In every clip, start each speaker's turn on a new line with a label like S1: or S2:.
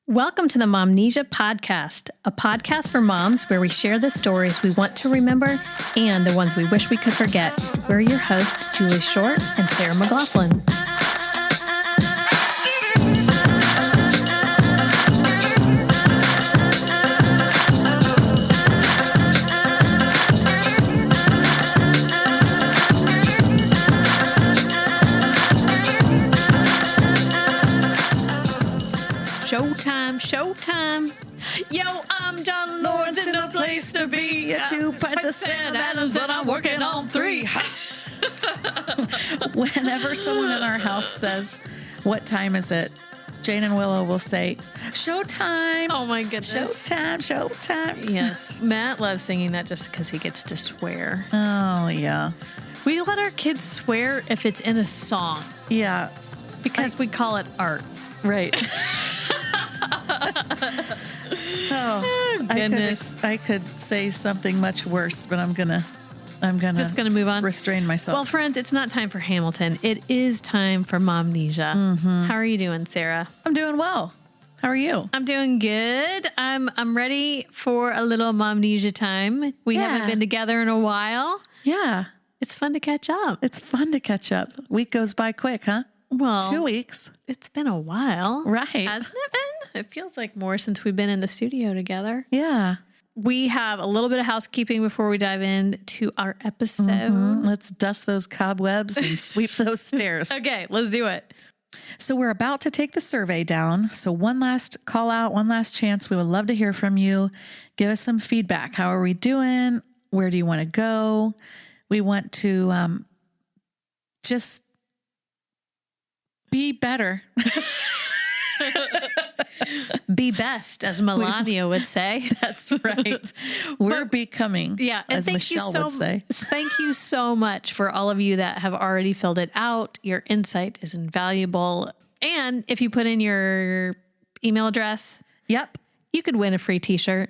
S1: Welcome to the Momnesia podcast, a podcast for moms where we share the stories we want to remember and the ones we wish we could forget. We're your hosts, Julie Short and Sarah McLaughlin. Showtime. Yo, I'm John Lawrence in a place to be. 2 pints of Sam Adams, but I'm working on 3.
S2: Whenever someone in our house says, "What time is it?" Jane and Willow will say, "Showtime."
S1: Oh my goodness.
S2: Showtime.
S1: Yes. Matt loves singing that just because he gets to swear.
S2: Oh, yeah.
S1: We let our kids swear if it's in a song.
S2: Yeah.
S1: Because we call it art.
S2: Right.
S1: Goodness.
S2: I could say something much worse, but I'm gonna
S1: Just gonna move on.
S2: Restrain myself.
S1: Well, friends, it's not time for Hamilton. It is time for Momnesia. Mm-hmm. How are you doing, Sarah?
S2: I'm doing well. How are you?
S1: I'm doing good. I'm ready for a little Momnesia time. We haven't been together in a while.
S2: Yeah.
S1: It's fun to catch up.
S2: It's fun to catch up. Week goes by quick, huh?
S1: Well,
S2: 2 weeks.
S1: It's been a while.
S2: Right.
S1: Hasn't it been? It feels like more since we've been in the studio together.
S2: Yeah.
S1: We have a little bit of housekeeping before we dive into our episode.
S2: Mm-hmm. Let's dust those cobwebs and sweep those stairs.
S1: Okay, let's do it.
S2: So we're about to take the survey down. So one last call out, one last chance. We would love to hear from you. Give us some feedback. How are we doing? Where do you want to go? We want to just be better.
S1: Be best, as Melania would say.
S2: That's right. We're becoming,
S1: and
S2: as Michelle would say.
S1: Thank you so much for all of you that have already filled it out. Your insight is invaluable. And if you put in your email address,
S2: Yep.
S1: you could win a free t-shirt.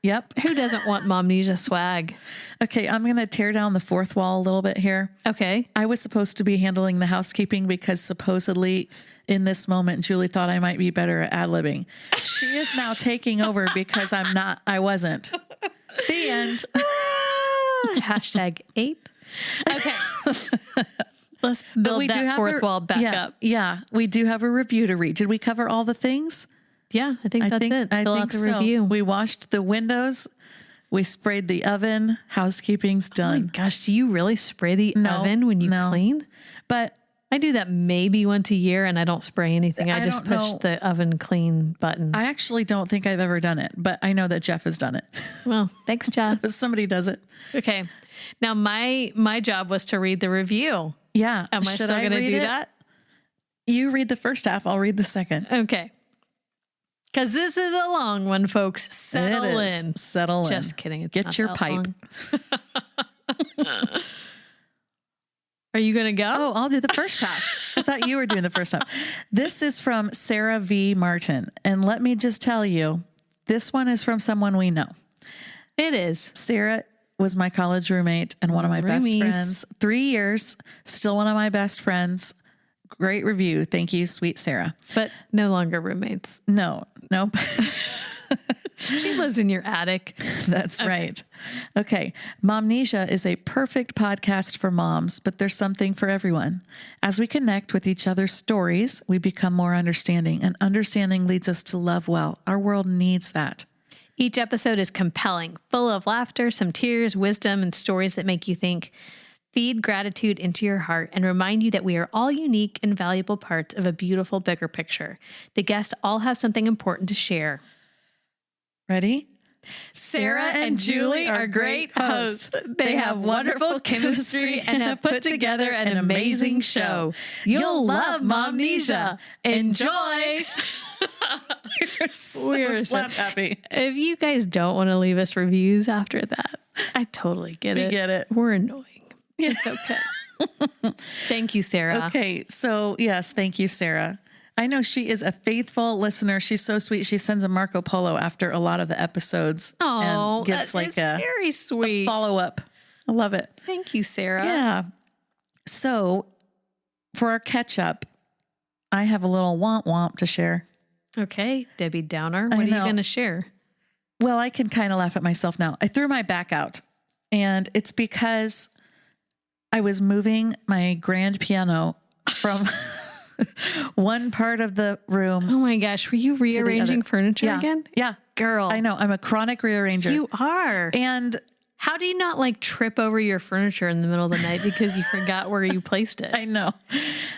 S2: Yep.
S1: Who doesn't want Momnesia swag?
S2: Okay, I'm going to tear down the fourth wall a little bit here.
S1: Okay.
S2: I was supposed to be handling the housekeeping because supposedly in this moment, Julie thought I might be better at ad-libbing. She is now taking over because I wasn't. The end.
S1: Hashtag 8. Okay. Let's build that fourth wall back up.
S2: Yeah, we do have a review to read. Did we cover all the things?
S1: Yeah, I think that's it.
S2: I
S1: Fill
S2: think
S1: out the
S2: so.
S1: review.
S2: We washed the windows. We sprayed the oven. Housekeeping's done.
S1: Oh my gosh, do you really spray the oven when you clean?
S2: But
S1: I do that maybe once a year and I don't spray anything. I just push the oven clean button.
S2: I actually don't think I've ever done it, but I know that Jeff has done it.
S1: Well, thanks, Jeff.
S2: So somebody does it.
S1: Okay. Now my job was to read the review.
S2: Yeah.
S1: Am I still going to do that?
S2: You read the first half. I'll read the second.
S1: Okay. Because this is a long one, folks. Settle in.
S2: Settle in.
S1: Just kidding. It's
S2: Get
S1: not
S2: your
S1: that
S2: pipe.
S1: Are you going to go?
S2: Oh, I'll do the first half. I thought you were doing the first half. This is from Sarah V. Martin. And let me just tell you, this one is from someone we know.
S1: It is.
S2: Sarah was my college roommate and one of my best friends. 3 years, still one of my best friends. Great review. Thank you, sweet Sarah.
S1: But no longer roommates.
S2: No.
S1: She lives in your attic.
S2: That's right. Okay. Momnesia is a perfect podcast for moms, but there's something for everyone. As we connect with each other's stories, we become more understanding, and understanding leads us to love well. Our world needs that.
S1: Each episode is compelling, full of laughter, some tears, wisdom, and stories that make you think. Feed gratitude into your heart and remind you that we are all unique and valuable parts of a beautiful, bigger picture. The guests all have something important to share.
S2: Ready?
S1: Sarah and Julie are great hosts. They have wonderful chemistry and have put together an amazing show. You'll love Momnesia. Enjoy!
S2: We're slap happy.
S1: If you guys don't want to leave us reviews after that, I totally get it.
S2: We get it.
S1: We're annoying. It's okay. Thank you, Sarah.
S2: Okay. So yes, thank you, Sarah. I know she is a faithful listener. She's so sweet. She sends a Marco Polo after a lot of the episodes.
S1: Oh,
S2: and gets like
S1: very sweet.
S2: Follow up. I love it.
S1: Thank you, Sarah.
S2: Yeah. So for our catch up, I have a little womp womp to share.
S1: Okay, Debbie Downer. What
S2: I
S1: are you
S2: know.
S1: going to share?
S2: Well, I can kind of laugh at myself now. I threw my back out, and it's because I was moving my grand piano from one part of the room.
S1: Oh my gosh, were you rearranging furniture again?
S2: Yeah.
S1: Girl.
S2: I know. I'm a chronic rearranger.
S1: You are.
S2: And
S1: how do you not like trip over your furniture in the middle of the night because you forgot where you placed it?
S2: I know.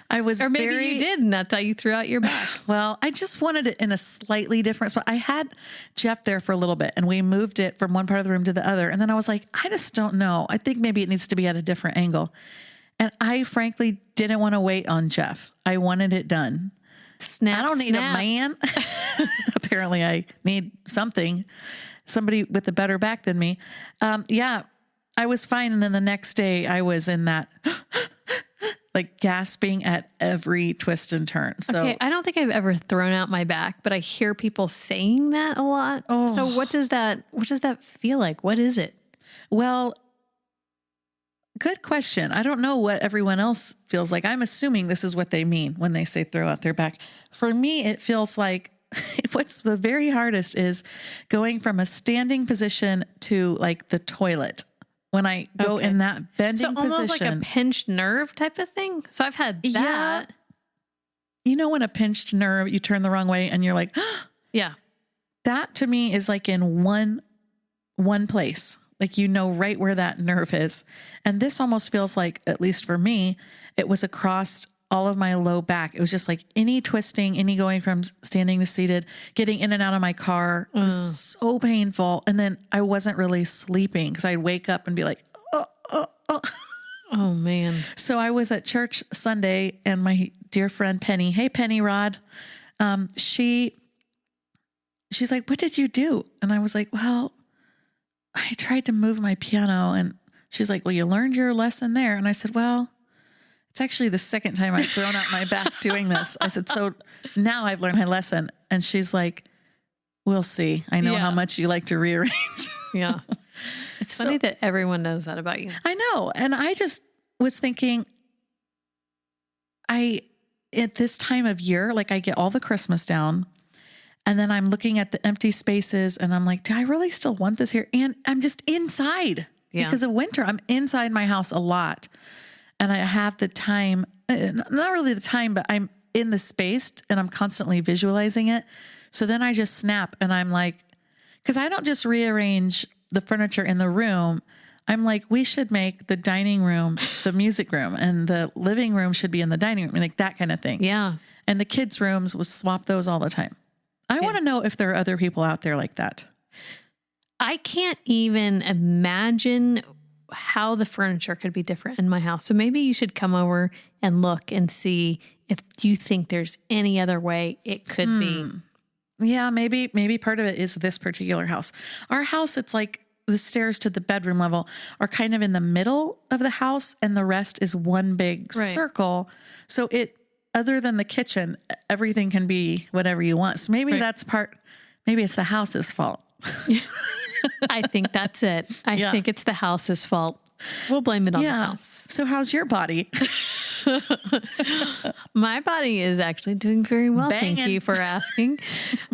S2: I was
S1: Or maybe you did, and that's how you threw out your back.
S2: Well, I just wanted it in a slightly different spot. I had Jeff there for a little bit, and we moved it from one part of the room to the other. And then I was like, I just don't know. I think maybe it needs to be at a different angle. And I frankly didn't want to wait on Jeff. I wanted it done.
S1: Snap,
S2: I don't need a man. Apparently I need somebody with a better back than me. Yeah, I was fine. And then the next day I was in that like gasping at every twist and turn. So
S1: okay, I don't think I've ever thrown out my back, but I hear people saying that a lot.
S2: Oh.
S1: So what does that feel like? What is it?
S2: Well, good question. I don't know what everyone else feels like. I'm assuming this is what they mean when they say throw out their back. For me, it feels like what's the very hardest is going from a standing position to like the toilet. When I go in that bending position.
S1: So almost like a pinched nerve type of thing. So I've had that.
S2: Yeah. You know, when a pinched nerve, you turn the wrong way and you're like,
S1: yeah,
S2: that to me is like in one place. Like, you know, right where that nerve is. And this almost feels like, at least for me, it was across all of my low back. It was just like any twisting, any going from standing to seated, getting in and out of my car. It was so painful. And then I wasn't really sleeping because I'd wake up and be like, oh.
S1: Oh man.
S2: So I was at church Sunday, and my dear friend Penny, hey Penny Rod, she's like, what did you do? And I was like, well, I tried to move my piano. And she's like, well, you learned your lesson there. And I said, well, it's actually the second time I've thrown out my back doing this. I said, so now I've learned my lesson. And she's like, we'll see. I know how much you like to rearrange.
S1: Yeah. It's funny that everyone knows that about you.
S2: I know. And I just was thinking, at this time of year, like I get all the Christmas down, and then I'm looking at the empty spaces and I'm like, do I really still want this here? And I'm just inside because of winter. I'm inside my house a lot. And I have the time, not really the time, but I'm in the space and I'm constantly visualizing it. So then I just snap and I'm like, because I don't just rearrange the furniture in the room. I'm like, we should make the dining room the music room, and the living room should be in the dining room, like that kind of thing.
S1: Yeah.
S2: And the kids' rooms, we'll swap those all the time. I want to know if there are other people out there like that.
S1: I can't even imagine how the furniture could be different in my house. So maybe you should come over and look and see if you think there's any other way it could be.
S2: Yeah, maybe part of it is this particular house. Our house, it's like the stairs to the bedroom level are kind of in the middle of the house, and the rest is one big circle. So other than the kitchen, everything can be whatever you want. So maybe maybe it's the house's fault.
S1: I think that's it. I think it's the house's fault. We'll blame it on the house.
S2: So how's your body?
S1: My body is actually doing very well.
S2: Banging.
S1: Thank you for asking.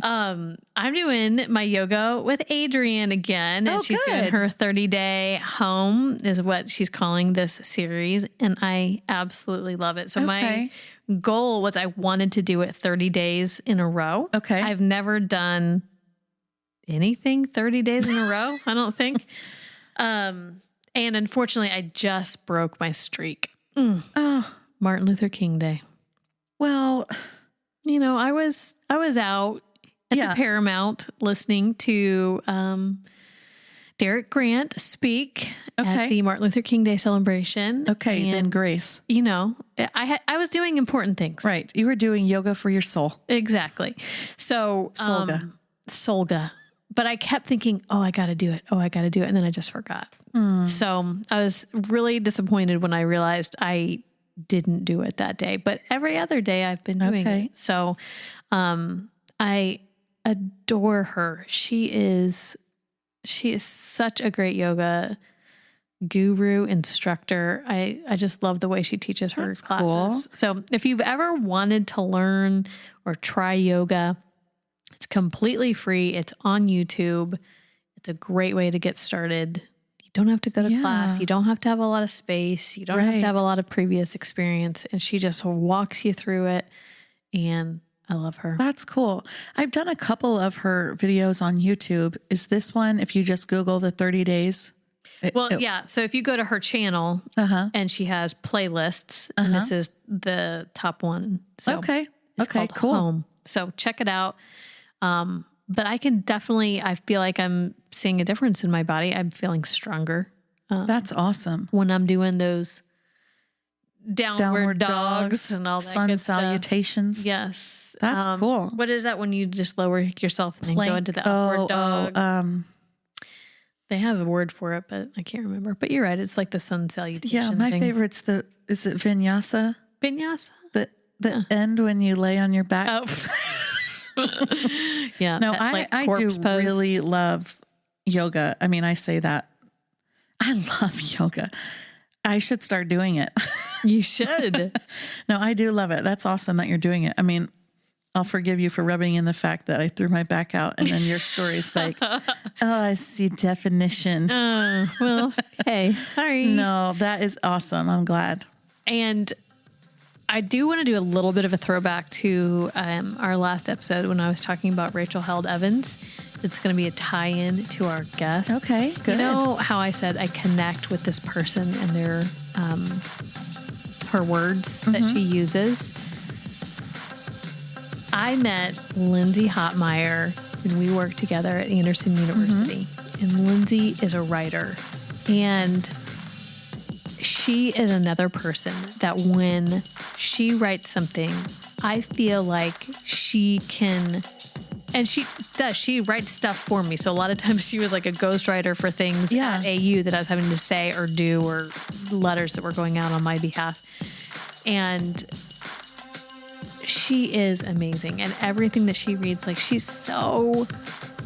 S1: I'm doing my yoga with Adrienne again, and she's doing her 30-day home is what she's calling this series. And I absolutely love it. So my goal was I wanted to do it 30 days in a row.
S2: Okay.
S1: I've never done anything 30 days in a row, I don't think. And unfortunately, I just broke my streak.
S2: Oh,
S1: Martin Luther King Day.
S2: well,
S1: You know, I was out at the Paramount listening to Derek Grant speak at the Martin Luther King Day celebration.
S2: Okay,
S1: and,
S2: then grace.
S1: You know, I was doing important things.
S2: Right. You were doing yoga for your soul.
S1: Exactly. So Solga. But I kept thinking, oh, I got to do it. Oh, I got to do it. And then I just forgot. So I was really disappointed when I realized I didn't do it that day. But every other day I've been doing it. So I adore her. She is such a great yoga guru, instructor. I just love the way she teaches her classes. Cool. So if you've ever wanted to learn or try yoga, completely free. It's on YouTube. It's a great way to get started. You don't have to go to class. You don't have to have a lot of space. You don't have to have a lot of previous experience. And she just walks you through it. And I love her.
S2: That's cool. I've done a couple of her videos on YouTube. Is this one, if you just Google the 30 days?
S1: Yeah. So if you go to her channel and she has playlists, and this is the top one. So
S2: okay.
S1: It's called
S2: cool.
S1: Home. So check it out. But I feel like I'm seeing a difference in my body. I'm feeling stronger.
S2: That's awesome.
S1: When I'm doing those downward dogs and all that
S2: sun
S1: good
S2: salutations.
S1: Stuff. Yes.
S2: That's cool.
S1: What is that when you just lower yourself and then go into the upward dog? They have a word for it, but I can't remember. But you're right. It's like the sun salutation.
S2: Yeah, my favorite's is it vinyasa?
S1: Vinyasa?
S2: The end when you lay on your back.
S1: Oh. Yeah.
S2: No, I do really love yoga. I mean, I say that. I love yoga. I should start doing it.
S1: You should.
S2: No, I do love it. That's awesome that you're doing it. I mean, I'll forgive you for rubbing in the fact that I threw my back out and then your story's like, oh, I see definition.
S1: Well, hey, sorry.
S2: No, that is awesome. I'm glad.
S1: And I do want to do a little bit of a throwback to our last episode when I was talking about Rachel Held Evans. It's going to be a tie-in to our guest.
S2: Okay, good.
S1: You know how I said I connect with this person and their her words that she uses? I met Lindsay Hotmire when we worked together at Anderson University. And Lindsay is a writer. And she is another person that when she writes something, I feel like she can, and she does, she writes stuff for me. So a lot of times she was like a ghostwriter for things at AU that I was having to say or do, or letters that were going out on my behalf. And she is amazing. And everything that she reads, like, she's so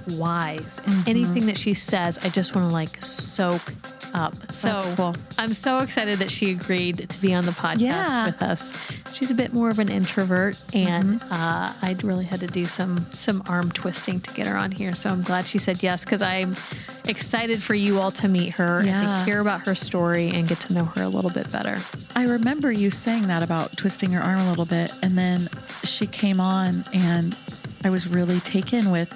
S1: wise. And anything that she says, I just want to like soak up. So
S2: that's cool.
S1: I'm so excited that she agreed to be on the podcast with us. She's a bit more of an introvert, and I really had to do some arm twisting to get her on here. So I'm glad she said yes, because I'm excited for you all to meet her and to hear about her story and get to know her a little bit better.
S2: I remember you saying that about twisting her arm a little bit, and then she came on and I was really taken with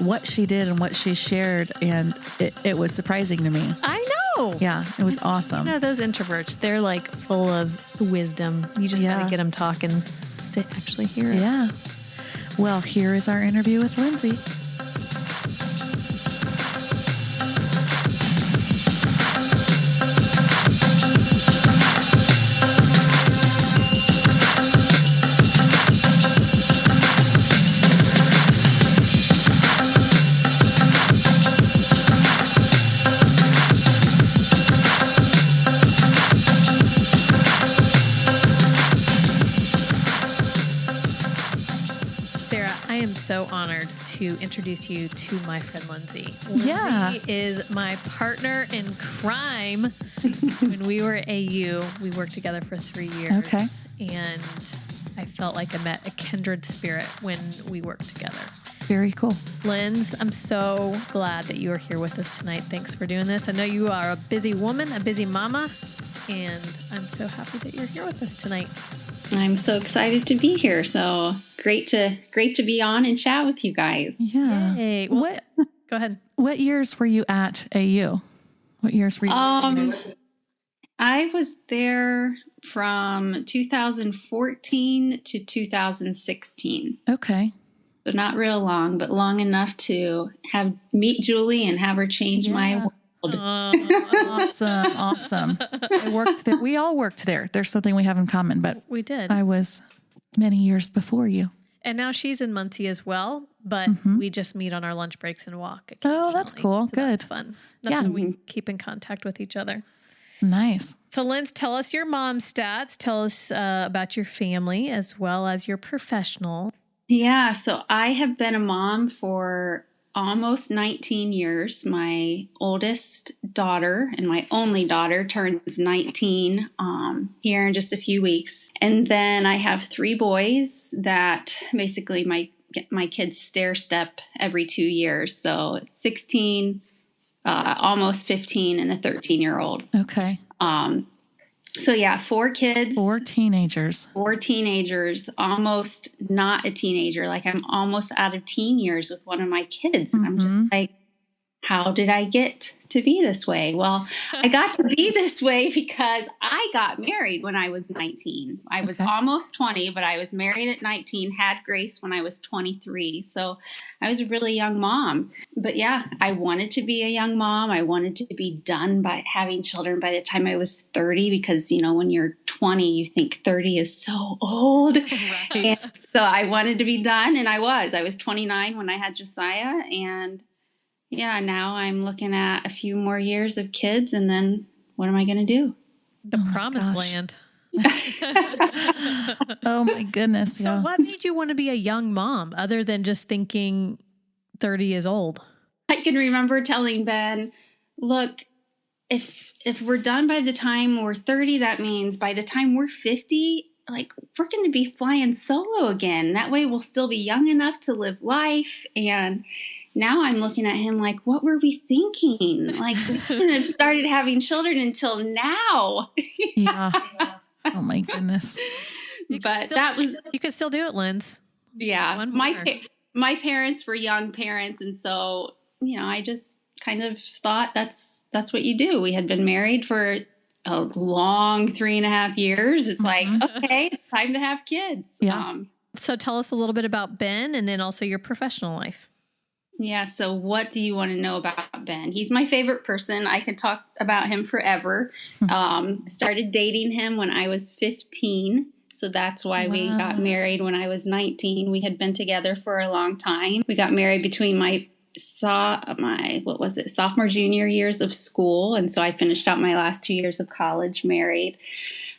S2: what she did and what she shared, and it was surprising to me.
S1: I know.
S2: Yeah, it was awesome.
S1: You know, those introverts, they're like full of wisdom. You just got to get them talking to actually hear it.
S2: Yeah. Well, here is our interview with Lindsay.
S1: So honored to introduce you to my friend Lindsay. Lindsay is my partner in crime. When we were at AU, we worked together for 3 years.
S2: Okay.
S1: And I felt like I met a kindred spirit when we worked together.
S2: Very cool.
S1: Linz, I'm so glad that you are here with us tonight. Thanks for doing this. I know you are a busy woman, a busy mama, and I'm so happy that you're here with us tonight.
S3: I'm so excited to be here. So great to be on and chat with you guys.
S2: Yeah.
S1: Yay. Well, go ahead.
S2: What years were you at AU? What years were you?
S3: I was there from 2014 to 2016.
S2: Okay.
S3: So not real long, but long enough to meet Julie and have her change my world.
S2: Awesome. I worked there. We all worked there. There's something we have in common, but
S1: we did.
S2: I was many years before you.
S1: And now she's in Muncie as well, but we just meet on our lunch breaks and walk.
S2: Oh, that's cool.
S1: So
S2: good.
S1: That's fun. That's how we keep in contact with each other.
S2: Nice.
S1: So, Linz, tell us your mom stats. Tell us about your family as well as your professional.
S3: Yeah. So I have been a mom for almost 19 years. My oldest daughter and my only daughter turns 19 here in just a few weeks. And then I have 3 boys that basically get my kids stair step every 2 years. So it's 16, almost 15, and a 13-year-old.
S2: Okay.
S3: So yeah, 4 kids.
S2: 4 teenagers.
S3: 4 teenagers, almost not a teenager. Like I'm almost out of teen years with one of my kids. And I'm just like, how did I get to be this way? Well, I got to be this way because I got married when I was 19. I was almost 20, but I was married at 19, had Grace when I was 23. So I was a really young mom. But yeah, I wanted to be a young mom. I wanted to be done by having children by the time I was 30, because, you know, when you're 20, you think 30 is so old.
S1: Right.
S3: And so I wanted to be done, and I was 29 when I had Josiah, and yeah, now I'm looking at a few more years of kids, and then what am I going to do?
S1: The promised land.
S2: Oh my goodness.
S1: So what made you want to be a young mom other than just thinking 30 is old?
S3: I can remember telling Ben, look, if we're done by the time we're 30, that means by the time we're 50, like we're going to be flying solo again. That way we'll still be young enough to live life. And now I'm looking at him like, what were we thinking? Like, we couldn't have started having children until now.
S2: Yeah. Oh my goodness.
S3: But that was,
S1: you could still do it, Linz.
S3: yeah. My parents were young parents. And so, you know, I just kind of thought that's what you do. We had been married for a long 3.5 years. It's like, okay, time to have kids.
S2: Yeah.
S1: So tell us a little bit about Ben and then also your professional life.
S3: Yeah. So what do you want to know about Ben? He's my favorite person. I could talk about him forever. Started dating him when I was 15. So that's why we got married when I was 19. We had been together for a long time. We got married between sophomore, junior years of school. And so I finished out my last 2 years of college married.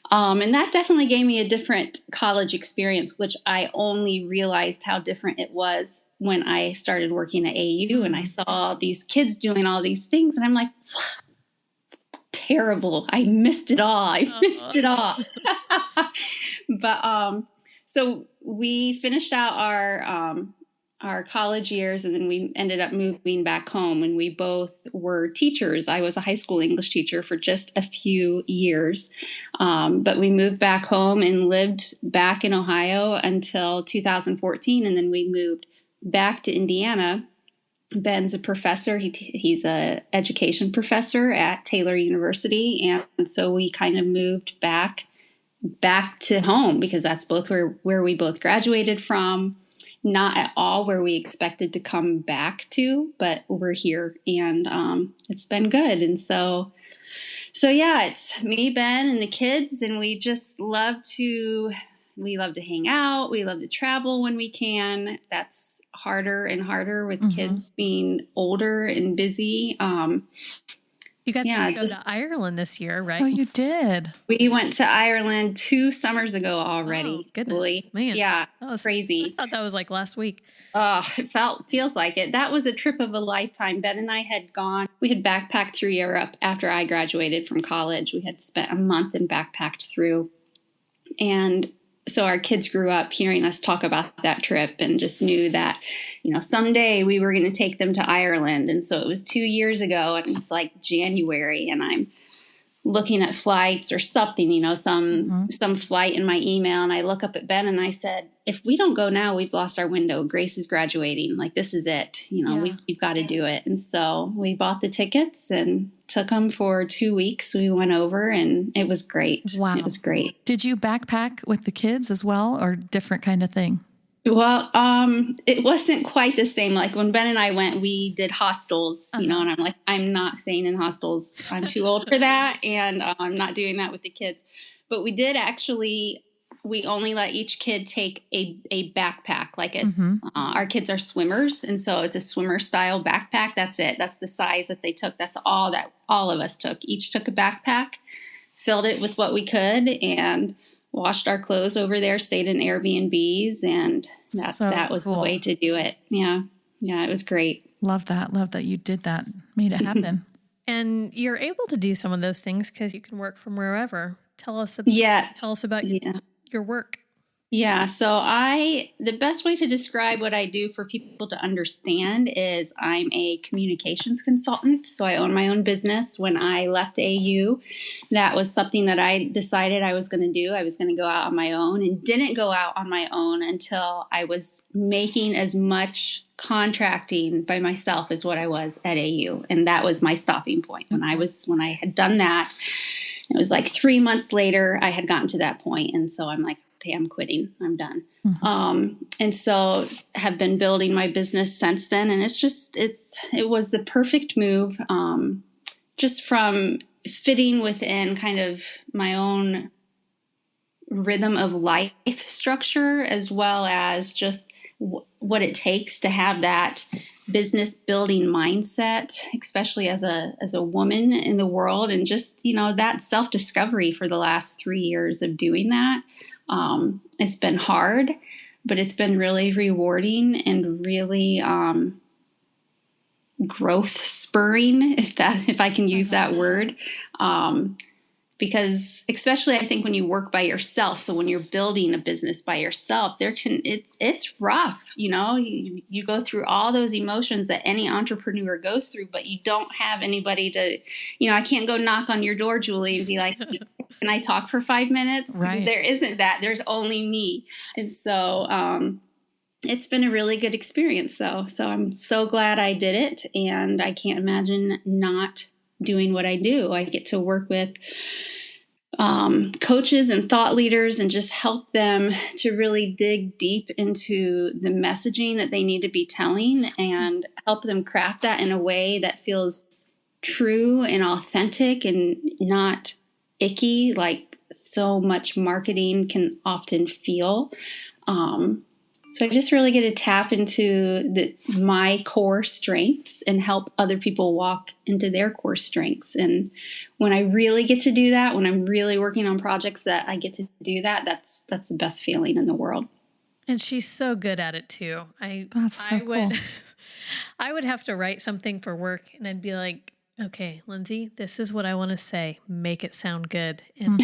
S3: And that definitely gave me a different college experience, which I only realized how different it was when I started working at AU and I saw these kids doing all these things. And I'm like, terrible. I missed it all. But so we finished out our college years, and then we ended up moving back home, and we both were teachers. I was a high school English teacher for just a few years, but we moved back home and lived back in Ohio until 2014, and then we moved back to Indiana. Ben's a professor. He's a education professor at Taylor University, and so we kind of moved back to home because that's both where we both graduated from. Not at all where we expected to come back to, but we're here, and it's been good. And so yeah, it's me, Ben, and the kids, and we just love to hang out. We love to travel when we can. That's harder and harder with kids being older and busy.
S1: You guys go to Ireland this year, right?
S2: Oh, you did.
S3: We went to Ireland 2 summers ago already.
S1: Oh, goodness, man.
S3: Yeah,
S1: that was
S3: crazy.
S1: I thought that was like last week.
S3: Oh, it feels like it. That was a trip of a lifetime. Ben and I had we had backpacked through Europe after I graduated from college. We had spent a month and backpacked through. And so our kids grew up hearing us talk about that trip and just knew that, you know, someday we were going to take them to Ireland. And so it was 2 years ago, and it's like January, and I'm looking at flights or something, you know, some flight in my email. And I look up at Ben and I said, if we don't go now, we've lost our window. Grace is graduating. Like, this is it. You know, we've got to do it. And so we bought the tickets and took them for 2 weeks. We went over, and it was great.
S2: Wow.
S3: It was great.
S2: Did you backpack with the kids as well, or different kind of thing?
S3: Well, it wasn't quite the same. Like when Ben and I went, we did hostels, you know, and I'm like, I'm not staying in hostels. I'm too old for that. And I'm not doing that with the kids. But we did actually, we only let each kid take a backpack. Like our kids are swimmers. And so it's a swimmer style backpack. That's it. That's the size that they took. That's all that all of us took. Each took a backpack, filled it with what we could, and washed our clothes over there, stayed in Airbnbs, and that was cool. The way to do it. Yeah. Yeah, it was great.
S2: Love that. Love that you did that, made it happen.
S1: And you're able to do some of those things because you can work from wherever. Tell us about your work.
S3: Yeah, so the best way to describe what I do for people to understand is I'm a communications consultant. So I own my own business. When I left AU, that was something that I decided I was going to do. I was going to go out on my own, and didn't go out on my own until I was making as much contracting by myself as what I was at AU. And that was my stopping point. When I had done that, it was like 3 months later, I had gotten to that point. And so I'm like, okay, I'm quitting. I'm done. And so have been building my business since then. And it was the perfect move, just from fitting within kind of my own rhythm of life structure, as well as just what it takes to have that business building mindset, especially as a woman in the world, and just, that self-discovery for the last 3 years of doing that. It's been hard, but it's been really rewarding and really growth spurring, if I can use that word. Because especially I think when you work by yourself, so when you're building a business by yourself, it's rough. You go through all those emotions that any entrepreneur goes through, but you don't have anybody to, I can't go knock on your door, Julie, and be like, can I talk for 5 minutes?
S2: Right.
S3: There isn't that. There's only me. And so, it's been a really good experience though. So I'm so glad I did it, and I can't imagine not doing what I do. I get to work with coaches and thought leaders and just help them to really dig deep into the messaging that they need to be telling, and help them craft that in a way that feels true and authentic and not icky, like so much marketing can often feel. So I just really get to tap into my core strengths and help other people walk into their core strengths. And when I really get to do that, when I'm really working on projects that I get to do that, that's the best feeling in the world.
S1: And she's so good at it too.
S2: That's so cool.
S1: I would have to write something for work, and I'd be like, okay, Lindsay, this is what I want to say. Make it sound good. And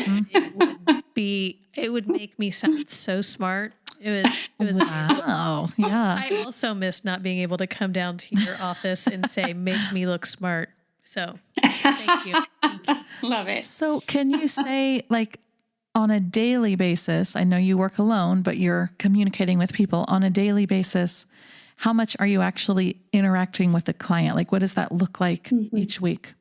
S1: it would make me sound so smart. It was
S2: wow. Yeah.
S1: I also miss not being able to come down to your office and say, make me look smart. So thank you.
S3: Love it.
S2: So can you say, like, on a daily basis, I know you work alone, but you're communicating with people on a daily basis, how much are you actually interacting with the client? Like, what does that look like each week?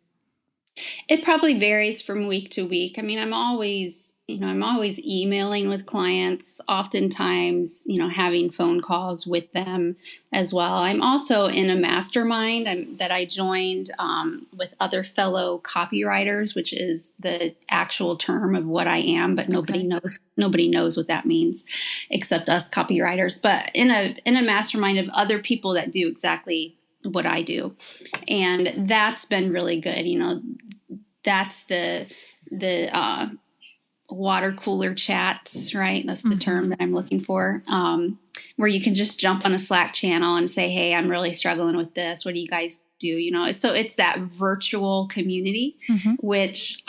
S3: It probably varies from week to week. I mean, I'm always emailing with clients, oftentimes, having phone calls with them as well. I'm also in a mastermind that I joined with other fellow copywriters, which is the actual term of what I am, but nobody knows what that means except us copywriters. But in a mastermind of other people that do exactly what I do. And that's been really good. That's the water cooler chats, right? That's the term that I'm looking for. Where you can just jump on a Slack channel and say, hey, I'm really struggling with this. What do you guys do? It's that virtual community, which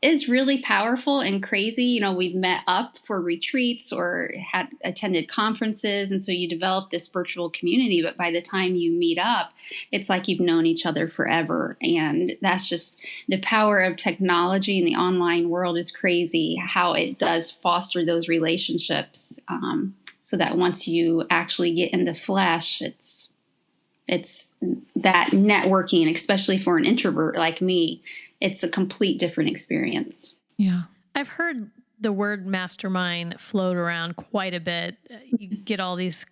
S3: is really powerful and crazy. We've met up for retreats or had attended conferences. And so you develop this virtual community. But by the time you meet up, it's like you've known each other forever. And that's just the power of technology in the online world is crazy, how it does foster those relationships. So that once you actually get in the flesh, it's that networking, especially for an introvert like me, it's a complete different experience.
S2: Yeah.
S1: I've heard the word mastermind float around quite a bit. You get all these,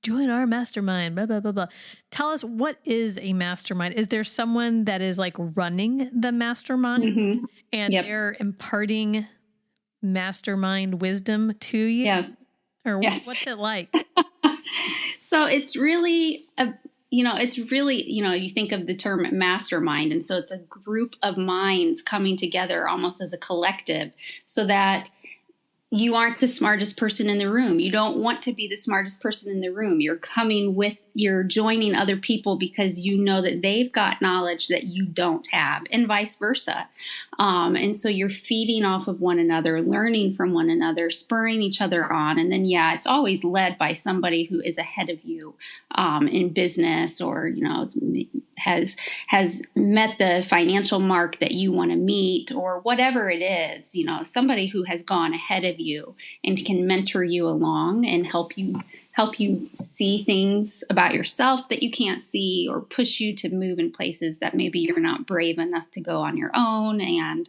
S1: join our mastermind, blah, blah, blah, blah. Tell us, what is a mastermind? Is there someone that is like running the mastermind and they're imparting mastermind wisdom to you?
S3: Yes.
S1: Or what's it like?
S3: So it's really, you think of the term mastermind. And so it's a group of minds coming together almost as a collective, so that you aren't the smartest person in the room. You don't want to be the smartest person in the room. You're coming with you're joining other people because you know that they've got knowledge that you don't have, and vice versa. And so you're feeding off of one another, learning from one another, spurring each other on. And then, it's always led by somebody who is ahead of you in business, or, has met the financial mark that you want to meet, or whatever it is, somebody who has gone ahead of you and can mentor you along and help you see things about yourself that you can't see, or push you to move in places that maybe you're not brave enough to go on your own. And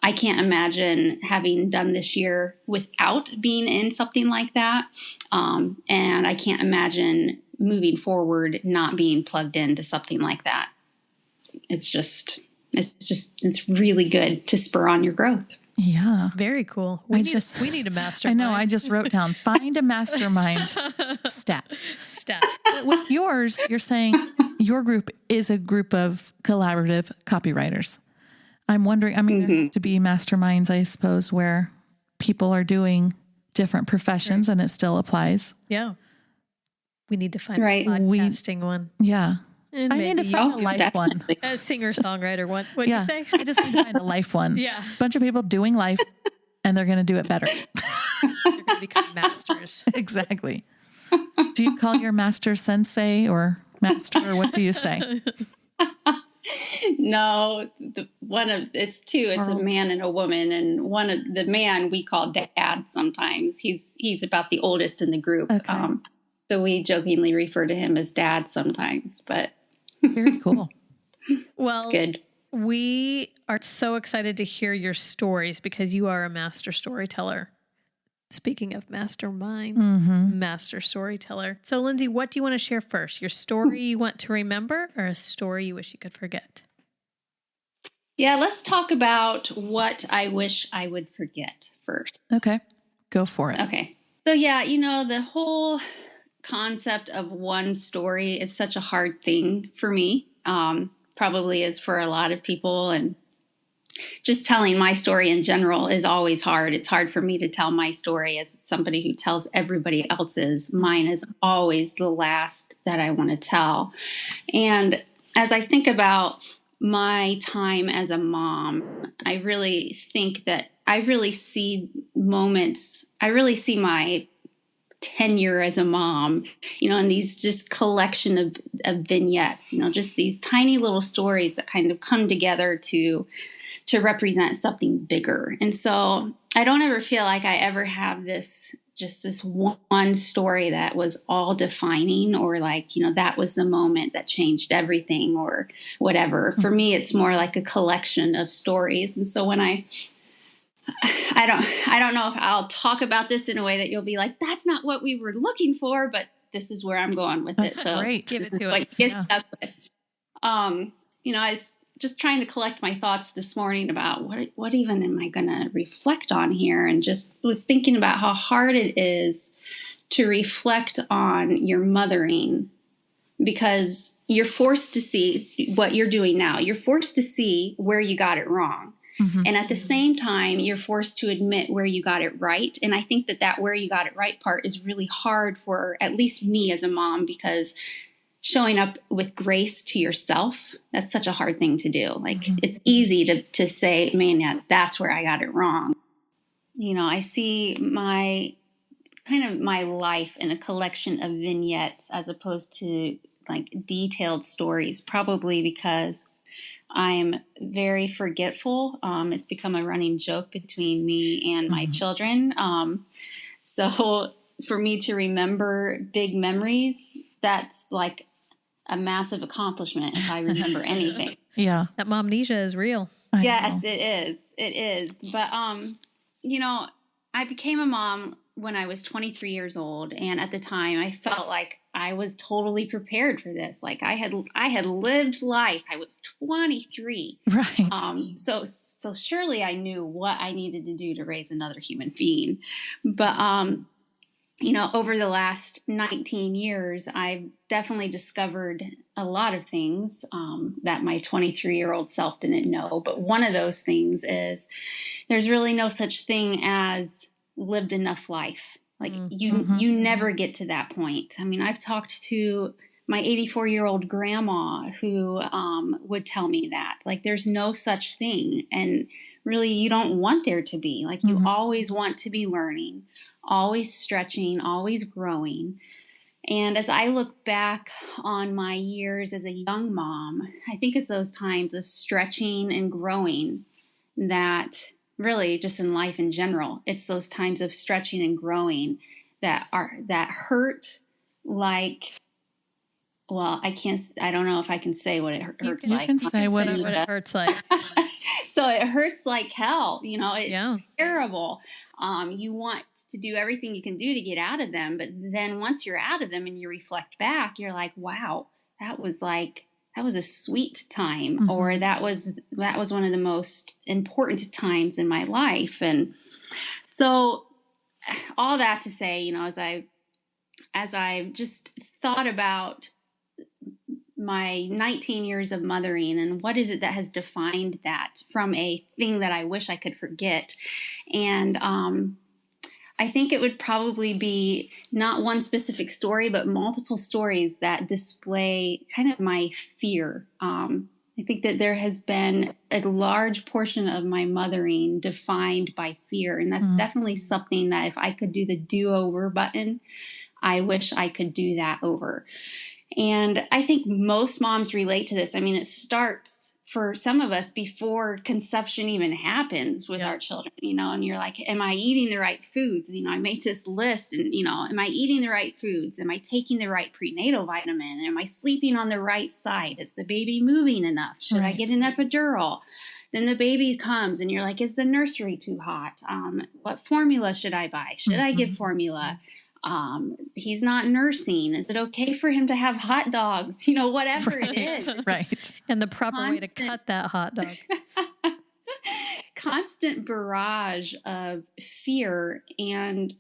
S3: I can't imagine having done this year without being in something like that. And I can't imagine moving forward not being plugged into something like that. It's really good to spur on your growth.
S2: Yeah.
S1: Very cool. We need a mastermind.
S2: I know. I just wrote down, find a mastermind stat. But with yours, you're saying your group is a group of collaborative copywriters. I'm wondering, there have to be masterminds, I suppose, where people are doing different professions and it still applies.
S1: Yeah. We need to find a podcasting one.
S2: Yeah.
S1: And
S2: I need to find a life one.
S1: A singer-songwriter one. What did you say?
S2: I just need to find a life one.
S1: Yeah.
S2: A bunch of people doing life, and they're going to do it better.
S1: They're going to become masters.
S2: Exactly. Do you call your master sensei or master, or what do you say?
S3: No, it's two. It's a man and a woman, and one of the man we call Dad sometimes. He's about the oldest in the group.
S2: Okay.
S3: So we jokingly refer to him as Dad sometimes, but
S2: very cool.
S1: Well,
S3: it's good.
S1: We are so excited to hear your stories because you are a master storyteller. Speaking of mastermind, master storyteller. So, Lindsay, what do you want to share first? Your story you want to remember, or a story you wish you could forget?
S3: Yeah, let's talk about what I wish I would forget first.
S2: Okay, go for it.
S3: Okay. So, the whole concept of one story is such a hard thing for me. Probably is for a lot of people, and just telling my story in general is always hard. It's hard for me to tell my story as somebody who tells everybody else's. Mine is always the last that I want to tell. And as I think about my time as a mom, I really think that I really see my tenure as a mom, in these just collection of vignettes, just these tiny little stories that kind of come together to represent something bigger. And so I don't ever feel like I ever have this one story that was all defining, or that was the moment that changed everything or whatever. For me, it's more like a collection of stories. And so when I don't know if I'll talk about this in a way that you'll be like, that's not what we were looking for, but this is where I'm going with it. So
S2: great.
S1: Give it to us.
S3: Yeah. I was just trying to collect my thoughts this morning about what even am I going to reflect on here, and just was thinking about how hard it is to reflect on your mothering, because you're forced to see what you're doing now. You're forced to see where you got it wrong. And at the same time, you're forced to admit where you got it right. And I think that where you got it right part is really hard for at least me as a mom, because showing up with grace to yourself, that's such a hard thing to do. It's easy to say, man, yeah, that's where I got it wrong. I see my life in a collection of vignettes as opposed to detailed stories, probably because I'm very forgetful. It's become a running joke between me and my children. So for me to remember big memories, that's like a massive accomplishment if I remember anything.
S2: Yeah.
S1: That momnesia is real.
S3: Yes, it is. It is. But, I became a mom when I was 23 years old. And at the time I felt like I was totally prepared for this. Like I had lived life. I was 23.
S2: Right.
S3: So surely I knew what I needed to do to raise another human being. But, over the last 19 years, I've definitely discovered a lot of things that my 23-year-old self didn't know. But one of those things is there's really no such thing as lived enough life. Like you never get to that point. I mean, I've talked to my 84-year-old grandma who would tell me that, like, there's no such thing. And really, you don't want there to be. Like, you always want to be learning, always stretching, always growing. And as I look back on my years as a young mom, I think it's those times of stretching and growing that really, just in life in general, it's those times of stretching and growing that hurt like, well, I don't know if I can say what it hurts like.
S2: You can say what
S1: it hurts like.
S3: So it hurts like hell, it's terrible. You want to do everything you can do to get out of them. But then once you're out of them and you reflect back, you're like, wow, that was a sweet time, or that was one of the most important times in my life. And so all that to say, as I just thought about my 19 years of mothering and what is it that has defined that from a thing that I wish I could forget. And I think it would probably be not one specific story, but multiple stories that display kind of my fear. I think that there has been a large portion of my mothering defined by fear. And that's definitely something that if I could do the do-over button, I wish I could do that over. And I think most moms relate to this. I mean, it starts for some of us before conception even happens with our children, and you're like, am I eating the right foods? I made this list and, am I eating the right foods? Am I taking the right prenatal vitamin? Am I sleeping on the right side? Is the baby moving enough? Should I get an epidural? Then the baby comes and you're like, is the nursery too hot? What formula should I buy? Should I give formula? He's not nursing. Is it okay for him to have hot dogs? Whatever it is.
S2: Right.
S1: And the proper way to cut that hot dog.
S3: Constant barrage of fear. And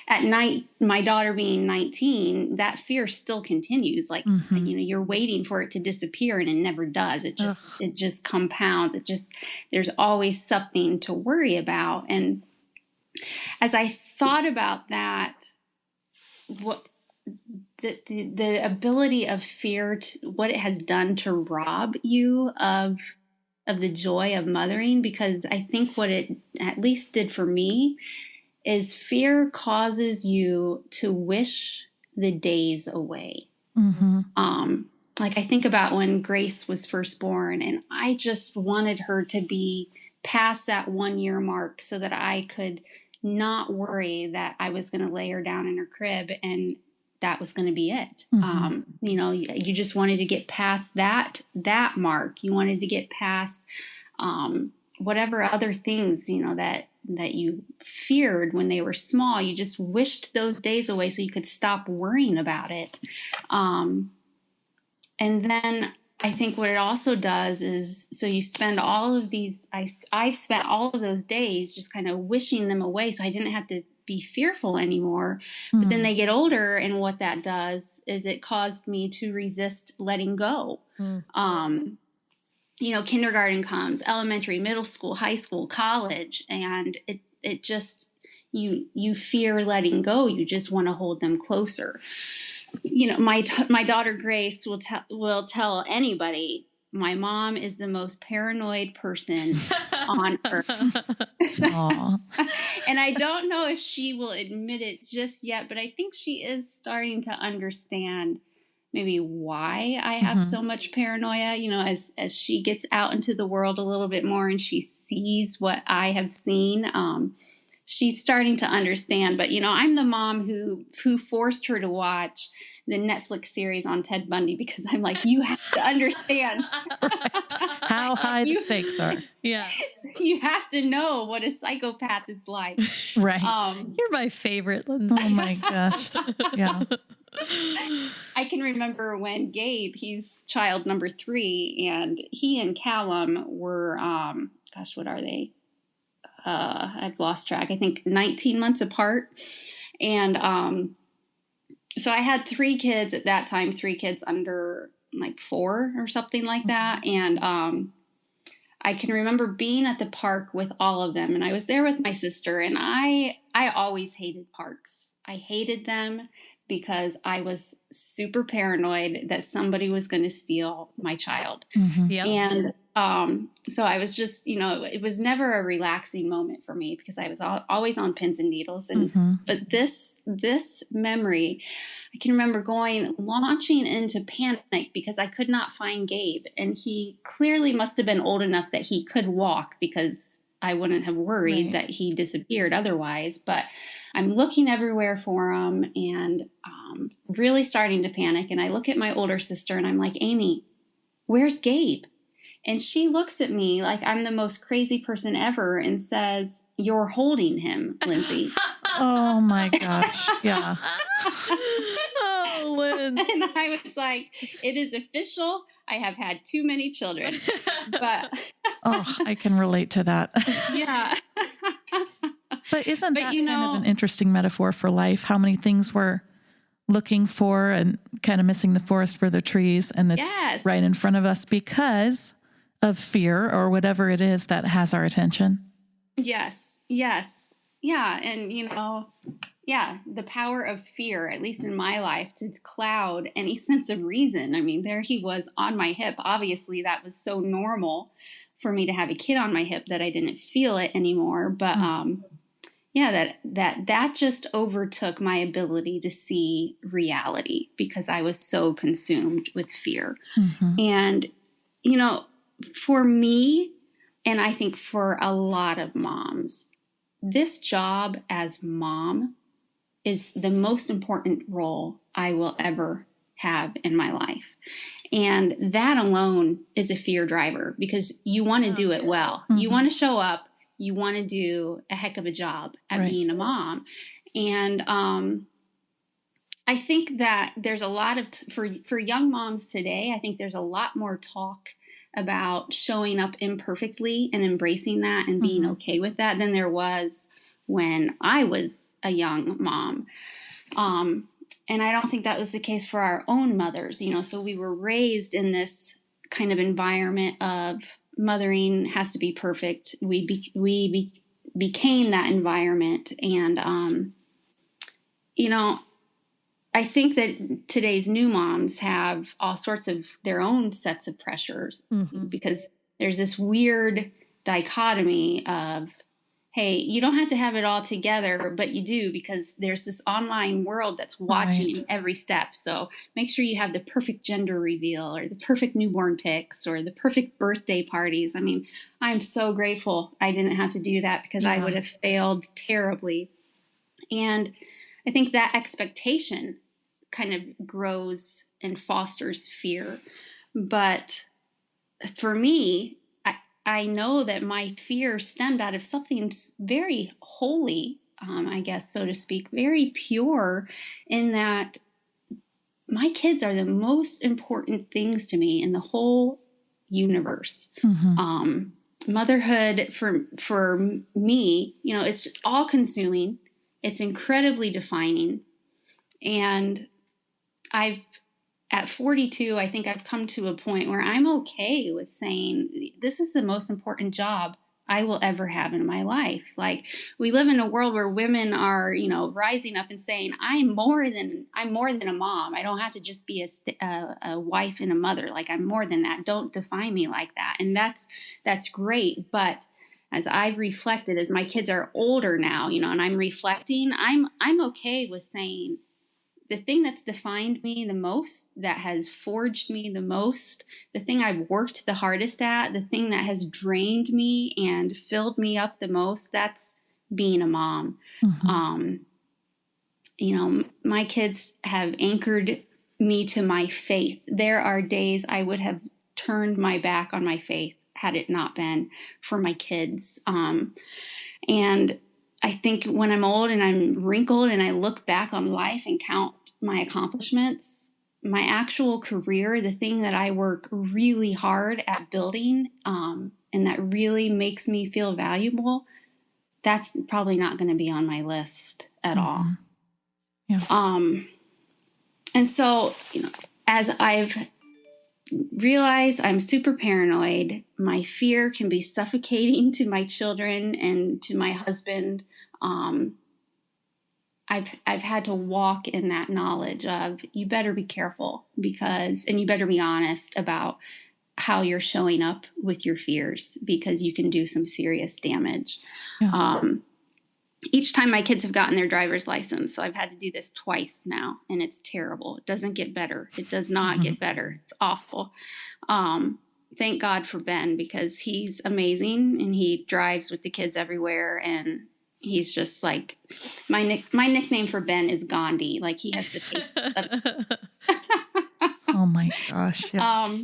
S3: at night, my daughter being 19, that fear still continues. Like, you're waiting for it to disappear and it never does. It just compounds. There's always something to worry about. And as I thought about that, what the ability of fear, what it has done to rob you of the joy of mothering, because I think what it at least did for me is fear causes you to wish the days away. Like I think about when Grace was first born, and I just wanted her to be past that 1 year mark so that I could not worry that I was going to lay her down in her crib and that was going to be it. You just wanted to get past that mark. You wanted to get past whatever other things, that you feared when they were small. You just wished those days away so you could stop worrying about it. And then I think what it also does is, so you spend all of these, I've spent all of those days just kind of wishing them away so I didn't have to be fearful anymore. But then they get older, and what that does is it caused me to resist letting go. Kindergarten comes, elementary, middle school, high school, college, and it just, you fear letting go. You just want to hold them closer. My daughter Grace will tell anybody, my mom is the most paranoid person on earth. And I don't know if she will admit it just yet, but I think she is starting to understand maybe why I have so much paranoia, as she gets out into the world a little bit more and she sees what I have seen. She's starting to understand, but I'm the mom who forced her to watch the Netflix series on Ted Bundy because I'm like, you have to understand
S2: how high the stakes are.
S1: Yeah,
S3: you have to know what a psychopath is like.
S2: Right.
S1: You're my favorite, Lindsay.
S2: Oh my gosh. Yeah.
S3: I can remember when Gabe, he's child number 3, and he and Callum were, what are they? I've lost track. I think 19 months apart. And so I had 3 kids at that time, 3 kids under like 4 or something like that. And I can remember being at the park with all of them, and I was there with my sister, and I always hated parks. I hated them because I was super paranoid that somebody was going to steal my child.
S2: Mm-hmm.
S1: Yep.
S3: And so I was just, it was never a relaxing moment for me because I was always on pins and needles. And but this memory, I can remember launching into panic because I could not find Gabe, and he clearly must have been old enough that he could walk, because I wouldn't have worried that he disappeared otherwise. But I'm looking everywhere for him, and really starting to panic. And I look at my older sister and I'm like, Amy, where's Gabe? And she looks at me like I'm the most crazy person ever and says, you're holding him, Lindsay.
S2: Oh my gosh. Yeah.
S1: Oh, Lynn.
S3: And I was like, it is official. I have had too many children. But
S2: oh, I can relate to that.
S3: Yeah.
S2: But isn't that kind of an interesting metaphor for life? How many things we're looking for and kind of missing the forest for the trees, and it's right in front of us because of fear or whatever it is that has our attention.
S3: Yes. Yes. Yeah. And, the power of fear, at least in my life, to cloud any sense of reason. I mean, there he was on my hip. Obviously, that was so normal for me to have a kid on my hip that I didn't feel it anymore. But, that just overtook my ability to see reality because I was so consumed with fear. Mm-hmm. And, for me, and I think for a lot of moms, this job as mom is the most important role I will ever have in my life. And that alone is a fear driver because you want to do it well. Mm-hmm. You want to show up. You want to do a heck of a job at being a mom. And I think that there's a lot of, for young moms today, I think there's a lot more talk about showing up imperfectly and embracing that and being okay with that than there was when I was a young mom. And I don't think that was the case for our own mothers, so we were raised in this kind of environment of mothering has to be perfect. We became that environment. And, I think that today's new moms have all sorts of their own sets of pressures because there's this weird dichotomy of, hey, you don't have to have it all together, but you do because there's this online world that's watching every step. So make sure you have the perfect gender reveal or the perfect newborn pics or the perfect birthday parties. I mean, I'm so grateful I didn't have to do that because I would have failed terribly. And I think that expectation kind of grows and fosters fear. But for me, I know that my fear stemmed out of something very holy, I guess, so to speak, very pure, in that my kids are the most important things to me in the whole universe. Motherhood for me, it's all consuming. It's incredibly defining. And at 42, I think I've come to a point where I'm okay with saying this is the most important job I will ever have in my life. Like, we live in a world where women are, rising up and saying, I'm more than a mom. I don't have to just be a wife and a mother. Like, I'm more than that. Don't define me like that. And that's great. But as I've reflected, as my kids are older now, and I'm reflecting, I'm okay with saying, the thing that's defined me the most, that has forged me the most, the thing I've worked the hardest at, the thing that has drained me and filled me up the most, that's being a mom. My kids have anchored me to my faith. There are days I would have turned my back on my faith had it not been for my kids. And I think when I'm old and I'm wrinkled and I look back on life and count my accomplishments, my actual career, the thing that I work really hard at building, and that really makes me feel valuable, that's probably not going to be on my list at all. Yeah. And so, as I've realize I'm super paranoid. My fear can be suffocating to my children and to my husband. I've had to walk in that knowledge of you better be careful and you better be honest about how you're showing up with your fears, because you can do some serious damage.
S2: Yeah.
S3: Each time my kids have gotten their driver's license, so I've had to do this twice now, and it's terrible. It doesn't get better. It does not get better. It's awful. Thank God for Ben, because he's amazing and he drives with the kids everywhere, and he's just like my nickname for Ben is Gandhi. Like, he has to take.
S2: Oh my gosh. Yeah.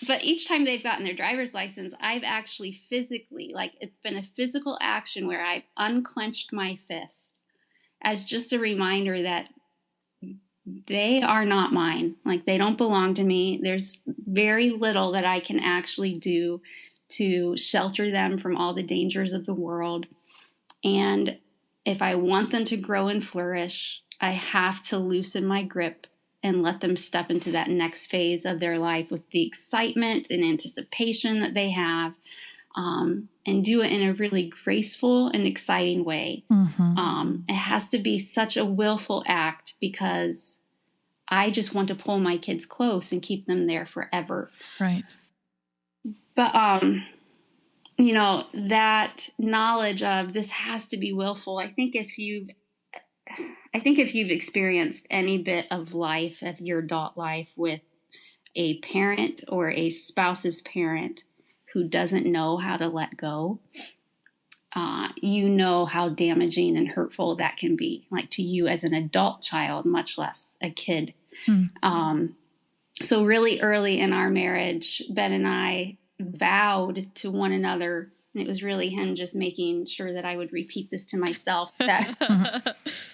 S3: But each time they've gotten their driver's license, I've actually physically, like, it's been a physical action where I've unclenched my fists as just a reminder that they are not mine. Like, they don't belong to me. There's very little that I can actually do to shelter them from all the dangers of the world. And if I want them to grow and flourish, I have to loosen my grip and let them step into that next phase of their life with the excitement and anticipation that they have, and do it in a really graceful and exciting way. It has to be such a willful act, because I just want to pull my kids close and keep them there forever.
S2: Right.
S3: But, that knowledge of this has to be willful. I think if you've experienced any bit of life, of your adult life, with a parent or a spouse's parent who doesn't know how to let go, you know how damaging and hurtful that can be, like, to you as an adult child, much less a kid. So really early in our marriage, Ben and I vowed to one another, and it was really him just making sure that I would repeat this to myself, that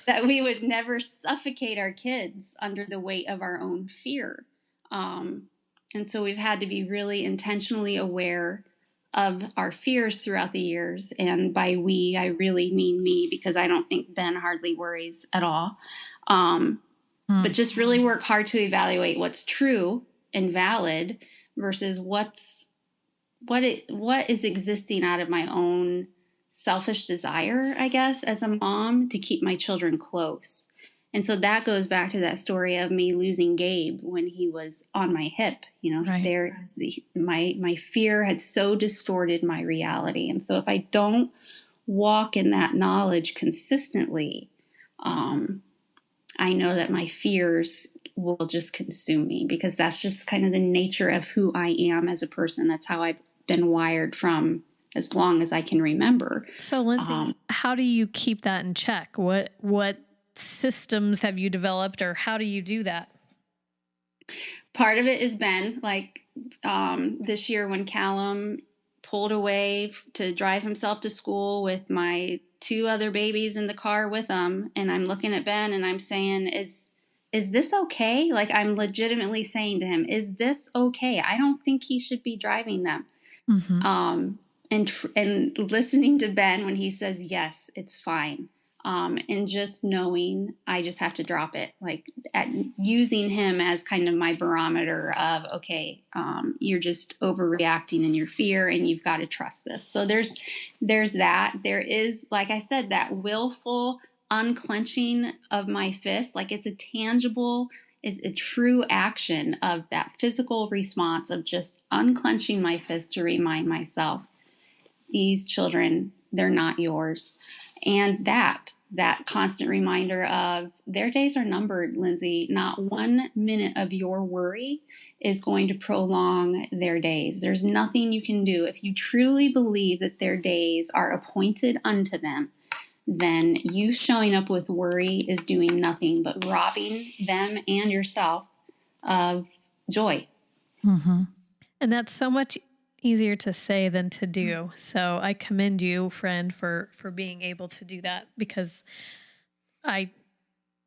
S3: that we would never suffocate our kids under the weight of our own fear. And so we've had to be really intentionally aware of our fears throughout the years. And by we, I really mean me, because I don't think Ben hardly worries at all. But just really work hard to evaluate what's true and valid versus what is existing out of my own selfish desire, I guess, as a mom, to keep my children close. And so that goes back to that story of me losing Gabe when he was on my hip. Right. My fear had so distorted my reality. And so if I don't walk in that knowledge consistently, I know that my fears will just consume me, because that's just kind of the nature of who I am as a person. That's how I've been wired from as long as I can remember.
S1: So, Lindsay, how do you keep that in check? What systems have you developed, or how do you do that?
S3: Part of it is Ben. Like, this year when Callum pulled away to drive himself to school with my 2 other babies in the car with him, and I'm looking at Ben and I'm saying, is this okay? Like, I'm legitimately saying to him, is this okay? I don't think he should be driving them. And listening to Ben when he says, yes, it's fine. And just knowing I just have to drop it, like, using him as kind of my barometer of, okay, you're just overreacting in your fear and you've got to trust this. So there's that. There is, like I said, that willful unclenching of my fist. Like, it's a tangible, is a true action of that physical response of just unclenching my fist to remind myself, these children, they're not yours. And that constant reminder of their days are numbered, Lindsay. Not 1 minute of your worry is going to prolong their days. There's nothing you can do. If you truly believe that their days are appointed unto them, then you showing up with worry is doing nothing but robbing them and yourself of joy.
S1: And that's so much easier to say than to do. So I commend you, friend, for being able to do that, because I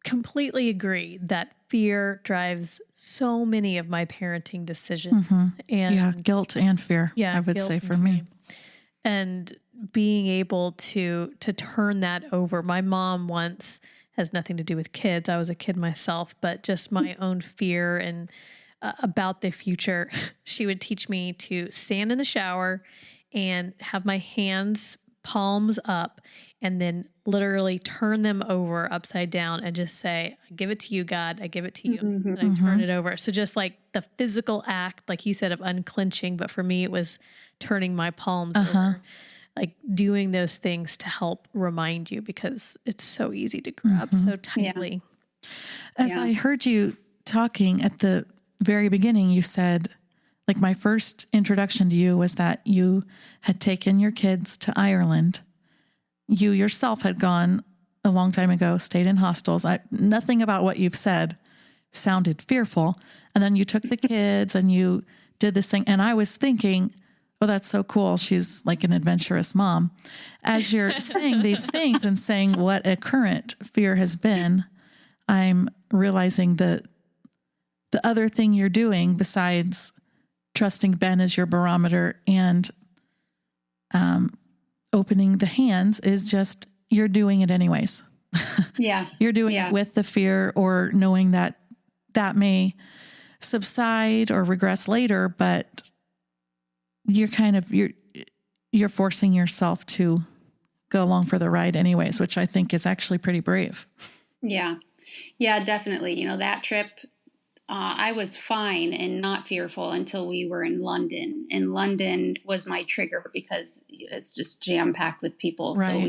S1: completely agree that fear drives so many of my parenting decisions. And
S2: guilt and fear, I would say, for me.
S1: And being able to turn that over. My mom once, has nothing to do with kids. I was a kid myself, but just my own fear and about the future. She would teach me to stand in the shower and have my hands palms up and then literally turn them over upside down and just say, I give it to you, God. I give it to you. And I turn it over. So just like the physical act, like you said, of unclenching, but for me, it was turning my palms over, like doing those things to help remind you, because it's so easy to grab so tightly.
S2: As I heard you talking at the very beginning, you said, like, my first introduction to you was that you had taken your kids to Ireland. You yourself had gone a long time ago, stayed in hostels. Nothing about what you've said sounded fearful. And then you took the kids and you did this thing. And I was thinking, oh, that's so cool. She's like an adventurous mom. As you're saying these things and saying what a current fear has been, I'm realizing that the other thing you're doing besides trusting Ben as your barometer and opening the hands is just, you're doing it anyways.
S3: Yeah.
S2: You're doing it with the fear, or knowing that that may subside or regress later, but you're you're forcing yourself to go along for the ride anyways, which I think is actually pretty brave.
S3: Yeah. Yeah, definitely. That trip, I was fine and not fearful until we were in London. And London was my trigger because it's just jam-packed with people.
S2: Right.
S3: So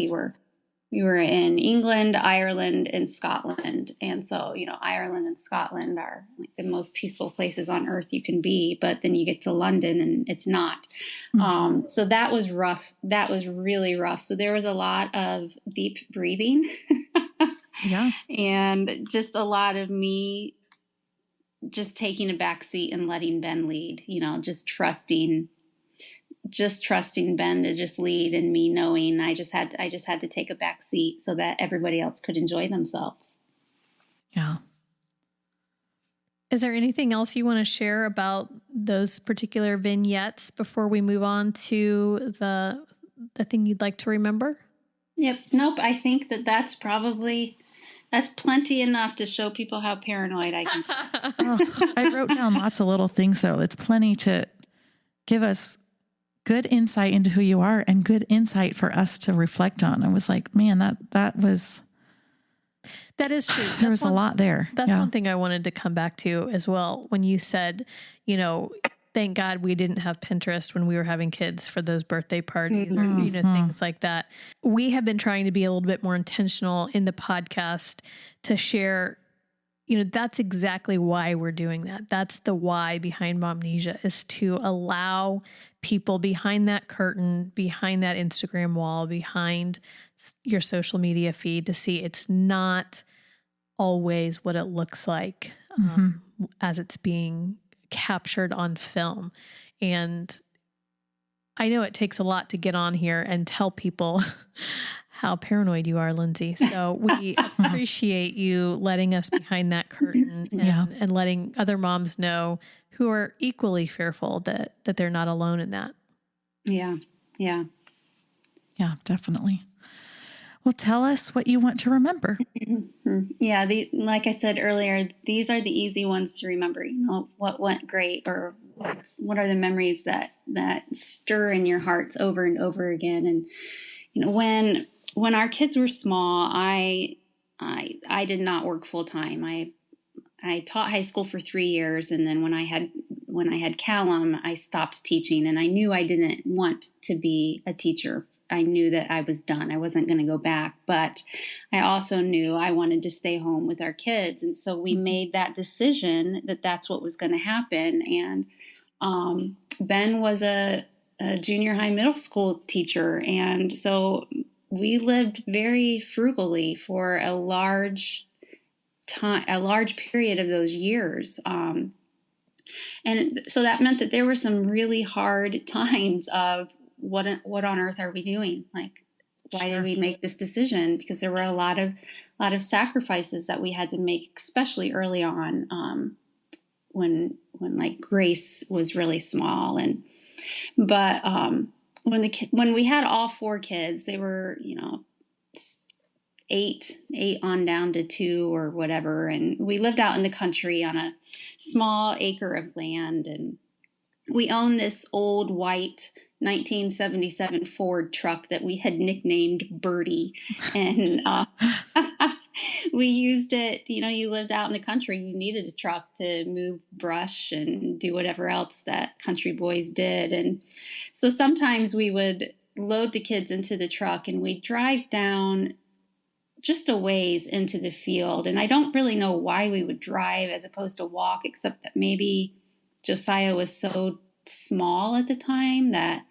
S3: we were in England, Ireland, and Scotland. And so, Ireland and Scotland are like the most peaceful places on earth you can be. But then you get to London and it's not. So that was rough. That was really rough. So there was a lot of deep breathing.
S2: Yeah.
S3: And just a lot of me just taking a back seat and letting Ben lead, just trusting Ben to just lead, and me knowing I just had to take a back seat so that everybody else could enjoy themselves.
S2: Yeah.
S1: Is there anything else you want to share about those particular vignettes before we move on to the thing you'd like to remember?
S3: Yep. Nope. I think that's plenty enough to show people how paranoid I can be.
S2: I wrote down lots of little things, though. It's plenty to give us good insight into who you are and good insight for us to reflect on. I was like, man, that is true. There was a lot there.
S1: That's one thing I wanted to come back to as well. When you said, thank God we didn't have Pinterest when we were having kids for those birthday parties or, things like that. We have been trying to be a little bit more intentional in the podcast to share, that's exactly why we're doing that. That's the why behind Momnesia, is to allow people behind that curtain, behind that Instagram wall, behind your social media feed to see it's not always what it looks like as it's being captured on film. And I know it takes a lot to get on here and tell people how paranoid you are, Lindsay. So we appreciate you letting us behind that curtain and letting other moms know who are equally fearful that they're not alone in that.
S3: Yeah. Yeah.
S2: Yeah, definitely. Well, tell us what you want to remember.
S3: Yeah, like I said earlier, these are the easy ones to remember. What went great, or what are the memories that stir in your hearts over and over again. And when our kids were small, I did not work full time. I taught high school for 3 years, and then when I had Callum, I stopped teaching, and I knew I didn't want to be a teacher. I knew that I was done. I wasn't going to go back, but I also knew I wanted to stay home with our kids. And so we made that decision that that's what was going to happen. And Ben was a junior high middle school teacher. And so we lived very frugally for a large period of those years. And so that meant that there were some really hard times of, what on earth are we doing? Like, why did we make this decision? Because there were a lot of sacrifices that we had to make, especially early on, when like Grace was really small. But when we had all 4 kids, they were, eight on down to 2 or whatever. And we lived out in the country on a small acre of land. And we owned this old white 1977 Ford truck that we had nicknamed Birdie. And we used it, you lived out in the country. You needed a truck to move brush and do whatever else that country boys did. And so sometimes we would load the kids into the truck and we'd drive down just a ways into the field. And I don't really know why we would drive as opposed to walk, except that maybe Josiah was so small at the time that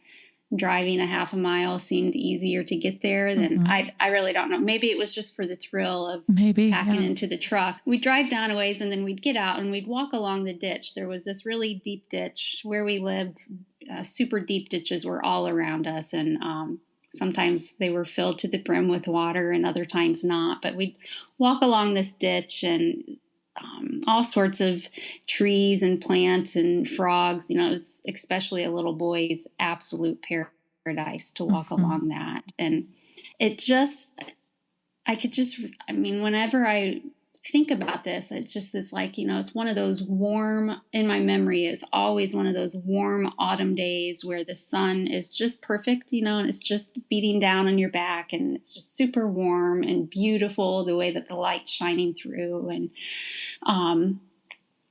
S3: driving a half a mile seemed easier to get there than I really don't know. Maybe it was just for the thrill of packing into the truck. We'd drive down a ways and then we'd get out and we'd walk along the ditch. There was this really deep ditch where we lived. Super deep ditches were all around us. And sometimes they were filled to the brim with water and other times not. But we'd walk along this ditch and all sorts of trees and plants and frogs. It was especially a little boy's absolute paradise to walk along that. And whenever I think about this, it's just this it's one of those warm, in my memory, it's always one of those warm autumn days where the sun is just perfect, and it's just beating down on your back and it's just super warm and beautiful the way that the light's shining through. And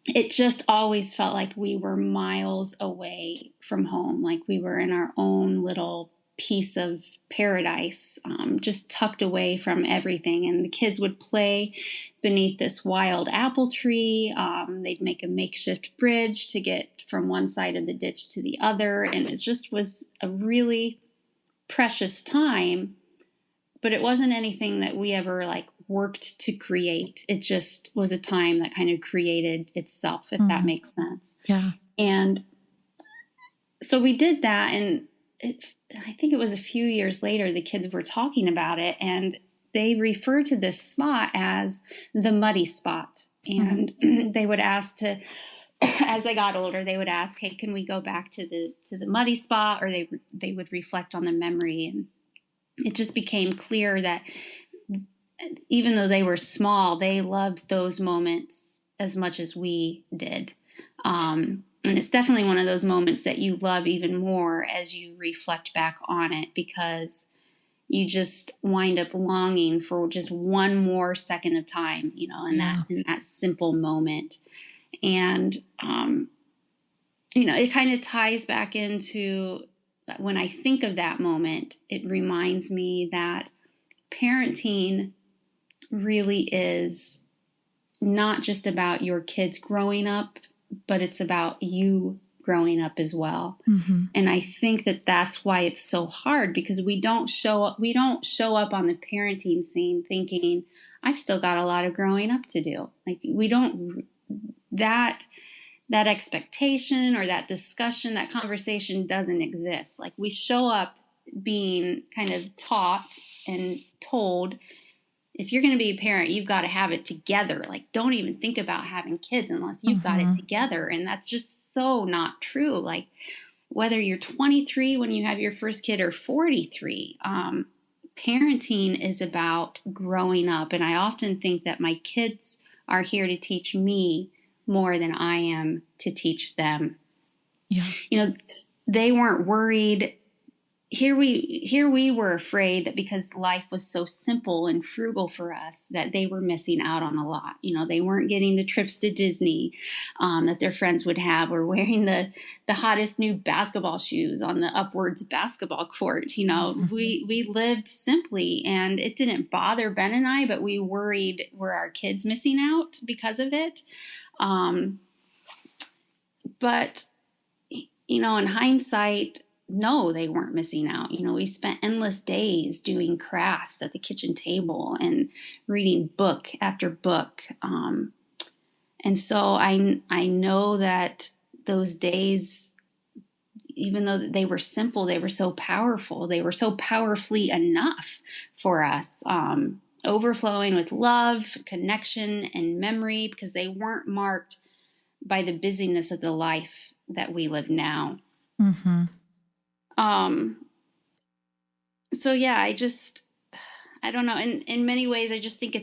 S3: it just always felt like we were miles away from home, like we were in our own little piece of paradise, just tucked away from everything. And the kids would play beneath this wild apple tree. They'd make a makeshift bridge to get from one side of the ditch to the other. And it just was a really precious time, but it wasn't anything that we ever worked to create. It just was a time that kind of created itself, if that makes sense.
S2: Yeah.
S3: And so we did that. And I think it was a few years later, the kids were talking about it and they referred to this spot as the muddy spot. And they would ask as they got older, they would ask, hey, can we go back to the muddy spot? Or they would reflect on the memory. And it just became clear that even though they were small, they loved those moments as much as we did. And it's definitely one of those moments that you love even more as you reflect back on it, because you just wind up longing for just one more second of time, in that simple moment. And, it kind of ties back into, when I think of that moment, it reminds me that parenting really is not just about your kids growing up, but it's about you growing up as well. And I think that that's why it's so hard, because we don't show up on the parenting scene thinking, I've still got a lot of growing up to do. We don't, that expectation or that discussion, that conversation doesn't exist. We show up being kind of taught and told, if you're going to be a parent, you've got to have it together. Don't even think about having kids unless you've got it together. And that's just so not true. Whether you're 23 when you have your first kid or 43, parenting is about growing up. And I often think that my kids are here to teach me more than I am to teach them. Yeah. They weren't worried. Here we were afraid that because life was so simple and frugal for us that they were missing out on a lot. They weren't getting the trips to Disney that their friends would have, or wearing the hottest new basketball shoes on the Upwards basketball court. We lived simply, and it didn't bother Ben and I, but we worried, were our kids missing out because of it? But in hindsight, no, they weren't missing out. We spent endless days doing crafts at the kitchen table and reading book after book. And so I know that those days, even though they were simple, they were so powerful. They were so powerfully enough for us, overflowing with love, connection, and memory, because they weren't marked by the busyness of the life that we live now. So yeah, I don't know. In many ways, I just think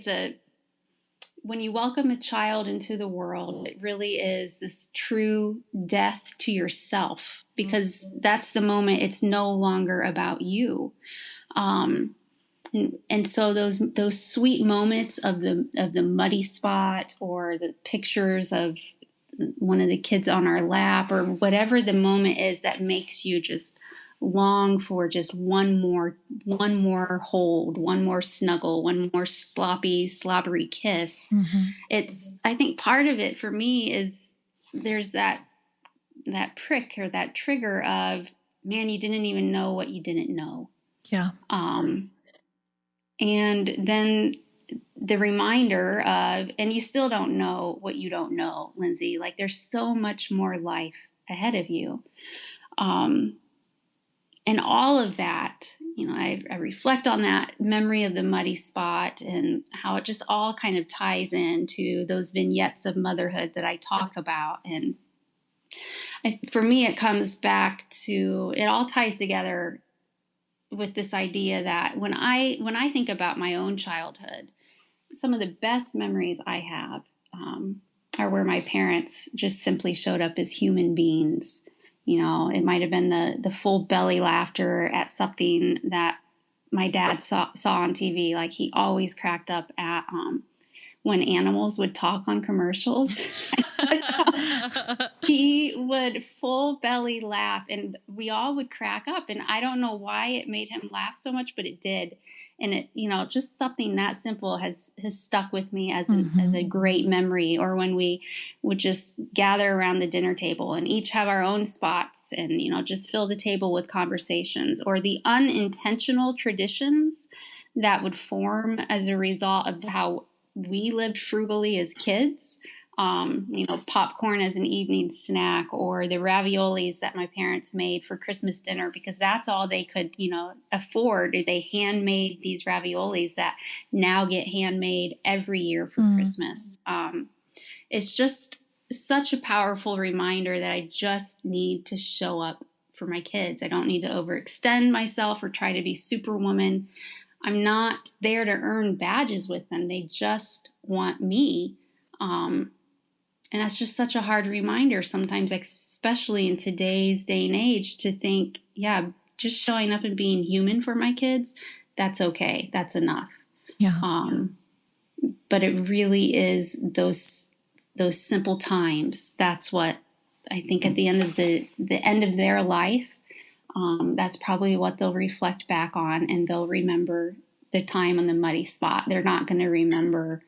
S3: when you welcome a child into the world, it really is this true death to yourself, because that's the moment it's no longer about you. And so those sweet moments of the muddy spot, or the pictures of one of the kids on our lap, or whatever the moment is that makes you just long for just one more hold, one more snuggle, one more slobbery kiss. I think part of it for me is there's that prick, or that trigger of, man, you didn't even know what you didn't know.
S2: Yeah.
S3: And then the reminder of, and you still don't know what you don't know, Lindsay. Like, there's so much more life ahead of you. And all of that, I reflect on that memory of the muddy spot, and how it just all kind of ties into those vignettes of motherhood that I talk about. And for me, it comes back to, it all ties together with this idea that when I think about my own childhood, some of the best memories I have are where my parents just simply showed up as human beings. It might have been the full belly laughter at something that my dad saw on TV. Like, he always cracked up at when animals would talk on commercials. He would full belly laugh, and we all would crack up. And I don't know why it made him laugh so much, but it did. And it, just something that simple has stuck with me as a great memory. Or when we would just gather around the dinner table and each have our own spots, and, just fill the table with conversations, or the unintentional traditions that would form as a result of how we lived frugally as kids. Popcorn as an evening snack, or the raviolis that my parents made for Christmas dinner, because that's all they could, afford. They handmade these raviolis that now get handmade every year for Christmas. It's just such a powerful reminder that I just need to show up for my kids. I don't need to overextend myself or try to be superwoman. I'm not there to earn badges with them. They just want me. And that's just such a hard reminder sometimes, especially in today's day and age, to think, yeah, just showing up and being human for my kids, that's okay. That's enough.
S2: Yeah.
S3: But it really is those simple times. That's what I think at the end of the end of their life, that's probably what they'll reflect back on, and they'll remember the time on the muddy spot. They're not going to remember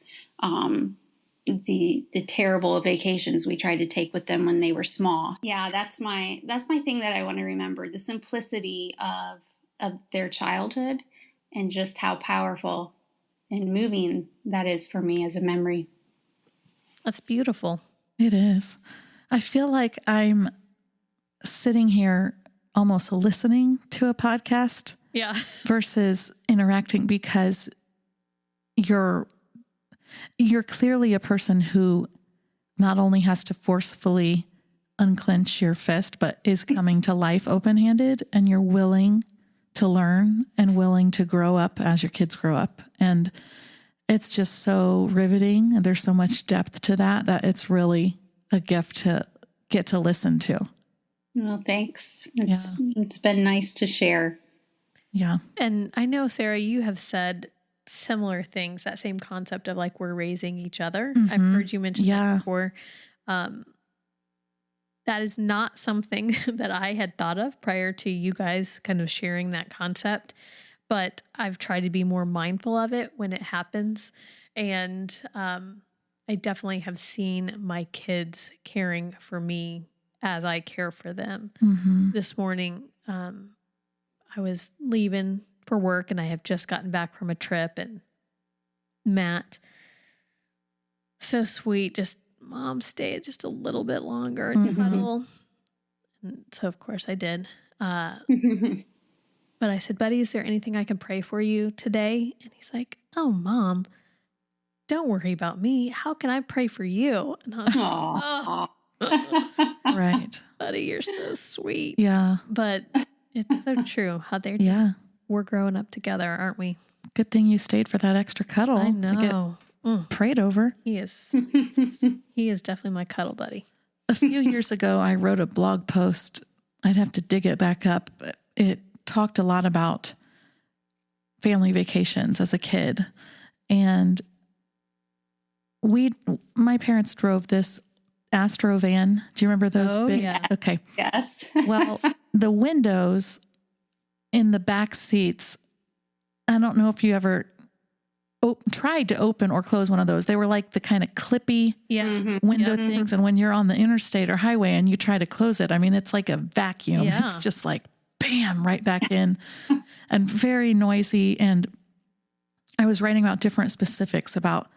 S3: the terrible vacations we tried to take with them when they were small. Yeah, that's my thing that I want to remember, the simplicity of their childhood, and just how powerful and moving that is for me as a memory.
S1: That's beautiful.
S2: It is. I feel like I'm sitting here almost listening to a podcast versus interacting, because you're clearly a person who not only has to forcefully unclench your fist, but is coming to life open-handed, and you're willing to learn and willing to grow up as your kids grow up. And it's just so riveting. And there's so much depth to that it's really a gift to get to listen to.
S3: Well, thanks. It's been nice to share.
S2: Yeah.
S1: And I know, Sarah, you have said similar things, that same concept of like, we're raising each other. I've heard you mention that before. That is not something that I had thought of prior to you guys kind of sharing that concept, but I've tried to be more mindful of it when it happens. And I definitely have seen my kids caring for me as I care for them. This morning, I was leaving for work, and I have just gotten back from a trip, and Matt, so sweet, just, Mom, stay just a little bit longer and cuddle. And so of course I did. But I said, buddy, is there anything I can pray for you today? And he's like, oh, Mom, don't worry about me. How can I pray for you? And I was like,
S2: Right.
S1: Buddy, you're so sweet.
S2: Yeah.
S1: But it's so true how they're just, we're growing up together, aren't we?
S2: good thing you stayed for that extra cuddle
S1: I
S2: to get
S1: know.
S2: prayed over.
S1: He is definitely my cuddle buddy.
S2: A few years ago, I wrote a blog post. I'd have to dig it back up. But it talked a lot about family vacations as a kid. And my parents drove this Astro van. Do you remember those big?
S1: Yeah.
S2: Okay.
S3: Yes.
S2: Well, the windows in the back seats, I don't know if you ever tried to open or close one of those. They were like the kind of clippy window things. And when you're on the interstate or highway and you try to close it, I mean, it's like a vacuum.
S1: Yeah.
S2: It's just like, bam, right back in and very noisy. And I was writing about different specifics about,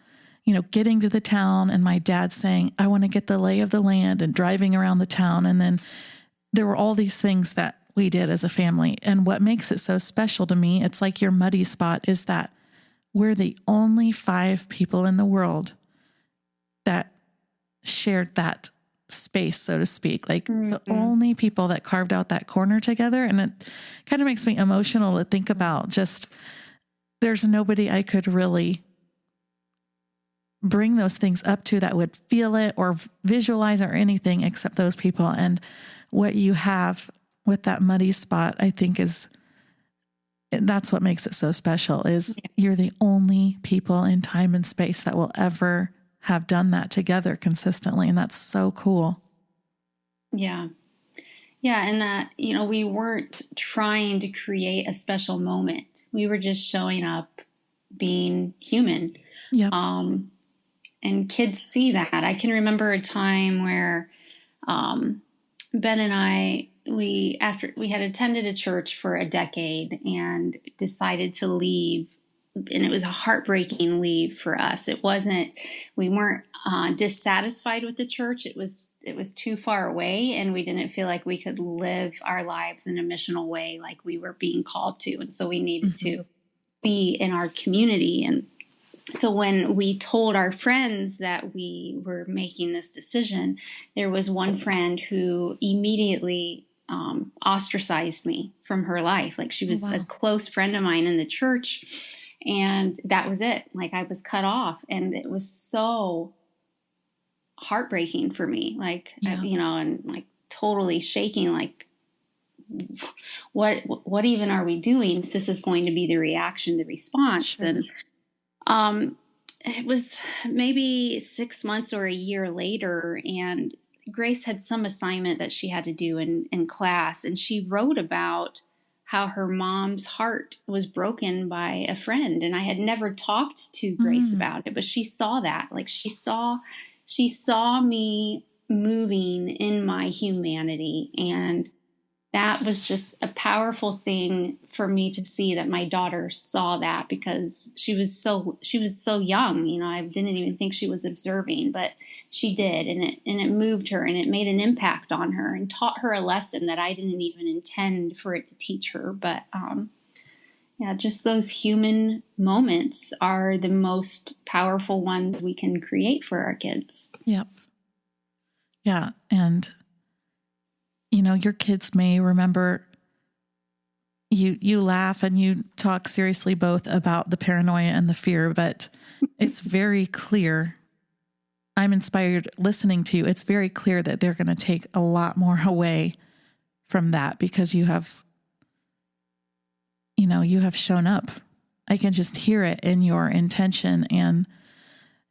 S2: getting to the town and my dad saying, I want to get the lay of the land, and driving around the town. And then there were all these things that we did as a family. And what makes it so special to me, it's like your muddy spot, is that we're the only 5 people in the world that shared that space, so to speak. Like the only people that carved out that corner together. And it kind of makes me emotional to think about just, there's nobody I could really bring those things up to that would feel it or visualize or anything except those people. And what you have with that muddy spot, I think that's what makes it so special, is you're the only people in time and space that will ever have done that together consistently. And that's so cool.
S3: Yeah. Yeah. And that, we weren't trying to create a special moment. We were just showing up, being human.
S2: Yeah.
S3: And kids see that. I can remember a time where Ben and I, after we had attended a church for a decade and decided to leave, and it was a heartbreaking leave for us. We weren't dissatisfied with the church. It was too far away, and we didn't feel like we could live our lives in a missional way like we were being called to. And so we needed to be in our community. And so when we told our friends that we were making this decision, there was one friend who immediately ostracized me from her life. Like, she was a close friend of mine in the church, and that was it. Like, I was cut off, and it was so heartbreaking for me. Like, and like totally shaking. Like, what even are we doing? This is going to be the reaction, the response. Sure. And it was maybe 6 months or a year later, and Grace had some assignment that she had to do in class, and she wrote about how her mom's heart was broken by a friend. And I had never talked to Grace about it, but she saw that. Like, she saw me moving in my humanity, and that was just a powerful thing for me to see, that my daughter saw that, because she was so young. I didn't even think she was observing, but she did, and it moved her, and it made an impact on her and taught her a lesson that I didn't even intend for it to teach her. But just those human moments are the most powerful ones we can create for our kids.
S2: Yep. Yeah, and your kids may remember, you laugh and you talk seriously both about the paranoia and the fear, but it's very clear. I'm inspired listening to you. It's very clear that they're going to take a lot more away from that, because you have shown up. I can just hear it in your intention and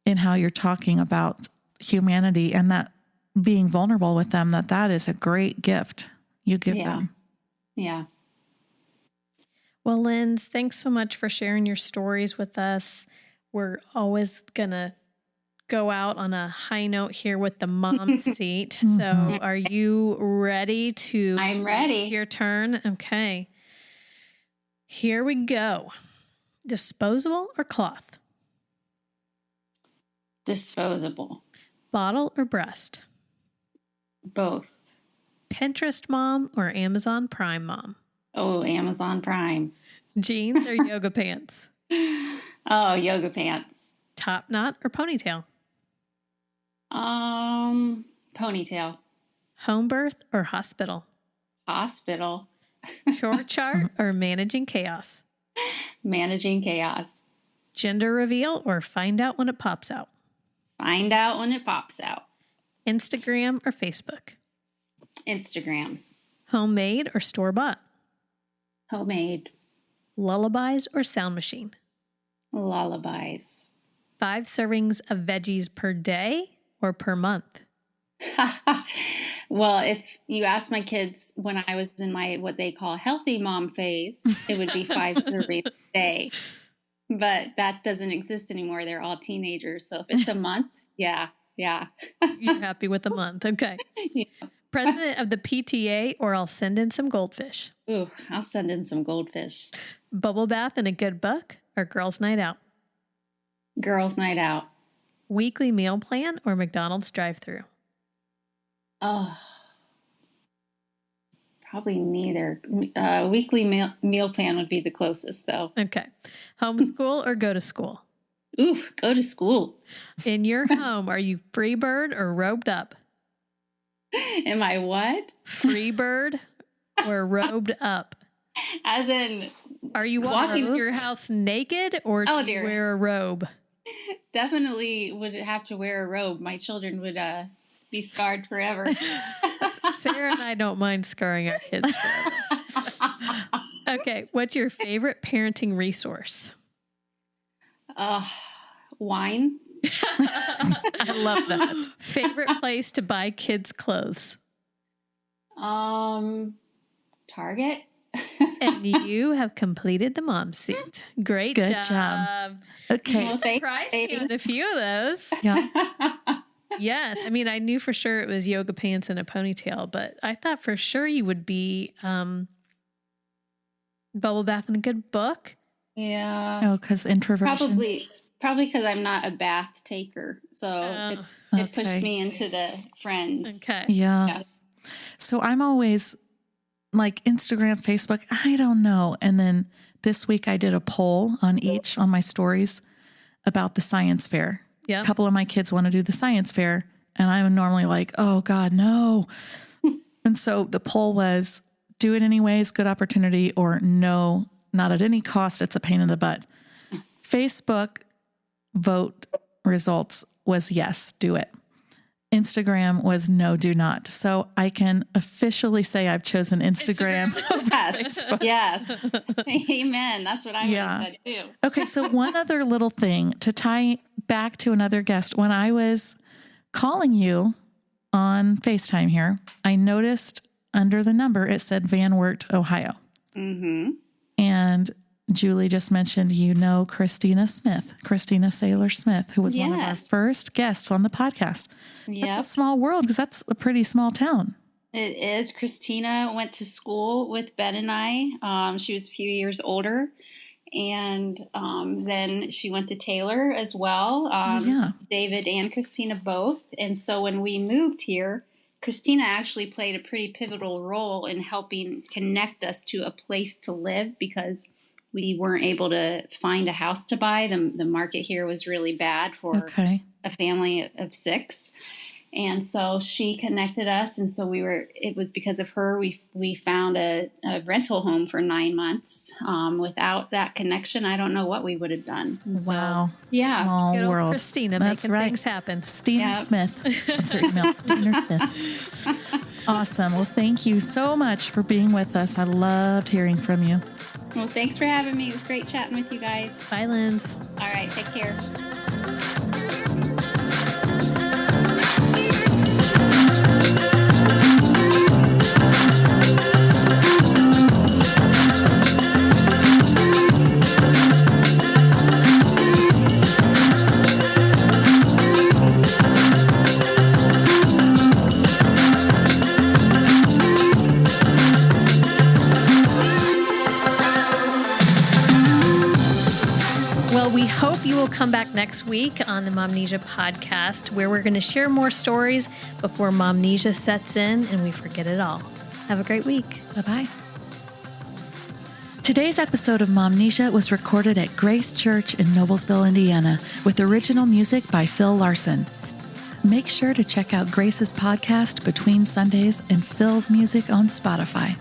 S2: in how you're talking about humanity, and that being vulnerable with them, that is a great gift you give them.
S3: Yeah.
S1: Well, Linz, thanks so much for sharing your stories with us. We're always going to go out on a high note here with the mom seat. So are you ready to...
S3: I'm ready.
S1: Your turn? Okay. Here we go. Disposable or cloth?
S3: Disposable.
S1: Bottle or breast?
S3: Both.
S1: Pinterest mom or Amazon Prime mom?
S3: Oh, Amazon Prime.
S1: Jeans or yoga pants?
S3: Oh, yoga pants.
S1: Top knot or ponytail?
S3: Ponytail.
S1: Home birth or hospital?
S3: Hospital.
S1: Chore chart or managing chaos?
S3: Managing chaos.
S1: Gender reveal or find out when it pops out?
S3: Find out when it pops out.
S1: Instagram or Facebook?
S3: Instagram.
S1: Homemade or store-bought?
S3: Homemade.
S1: Lullabies or sound machine?
S3: Lullabies.
S1: 5 servings of veggies per day or per month?
S3: Well, if you ask my kids when I was in my what they call healthy mom phase, it would be 5 servings a day. But that doesn't exist anymore. They're all teenagers. So if it's a month, yeah.
S1: You're happy with a month. Okay.
S3: Yeah.
S1: President of the PTA or I'll send in some goldfish?
S3: Ooh, I'll send in some goldfish.
S1: Bubble bath and a good book or girls' night out?
S3: Girls' night out.
S1: Weekly meal plan or McDonald's drive-through?
S3: Oh, probably neither. Weekly meal plan would be the closest, though.
S1: Okay. Homeschool or go to school?
S3: Ooh, go to school.
S1: In your home, are you free bird or robed up?
S3: Am I what?
S1: Free bird or robed up?
S3: As in,
S1: are you walking through your house naked or do you wear a robe?
S3: Definitely would have to wear a robe. My children would be scarred forever.
S1: Sarah and I don't mind scarring our kids forever. Okay, what's your favorite parenting resource?
S3: Wine.
S2: I love that.
S1: Favorite place to buy kids' clothes?
S3: Target.
S1: And you have completed the mom suit. Great
S2: Good job. Okay.
S1: You surprised me with a few of those.
S2: Yeah.
S1: Yes. I mean, I knew for sure it was yoga pants and a ponytail, but I thought for sure you would be bubble bath and a good book.
S3: Yeah.
S2: Oh, because introversion.
S3: Probably because I'm not a bath taker. So it pushed me into the friends.
S1: Okay.
S2: Yeah. So I'm always like Instagram, Facebook, I don't know. And then this week I did a poll on each on my stories about the science fair.
S1: Yeah.
S2: A couple of my kids want to do the science fair. And I'm normally like, oh God, no. And so the poll was do it anyways, good opportunity, or no, not at any cost. It's a pain in the butt. Facebook vote results was yes, do it. Instagram was no, do not. So I can officially say I've chosen Instagram.
S3: Yes. Yes. Amen. That's what I would have said too.
S2: Okay. So one other little thing to tie back to another guest. When I was calling you on FaceTime here, I noticed under the number, it said Van Wert, Ohio. Mm-hmm. And Julie just mentioned, Christina Saylor Smith, who was one of our first guests on the podcast. Yep. That's a small world because that's a pretty small town.
S3: It is. Christina went to school with Ben and I. She was a few years older. And then she went to Taylor as well. David and Christina both. And so when we moved here, Christina actually played a pretty pivotal role in helping connect us to a place to live because we weren't able to find a house to buy. The market here was really bad for a family of 6. And so she connected us. And so it was because of her, we found a rental home for 9 months. Without that connection, I don't know what we would have done.
S2: Wow.
S3: Yeah.
S2: Small
S1: Good old
S2: world.
S1: Christina
S2: That's
S1: making things happen.
S2: Steiner Smith. That's her email, Steiner Smith. Awesome. Well, thank you so much for being with us. I loved hearing from you.
S3: Well, thanks for having me. It was great chatting with you guys.
S1: Bye, Linz.
S3: All right. Take care.
S1: Hope you will come back next week on the Momnesia podcast, where we're going to share more stories before Momnesia sets in and we forget it all. Have a great week.
S2: Bye-bye. Today's episode of Momnesia was recorded at Grace Church in Noblesville, Indiana, with original music by Phil Larson. Make sure to check out Grace's podcast Between Sundays and Phil's music on Spotify.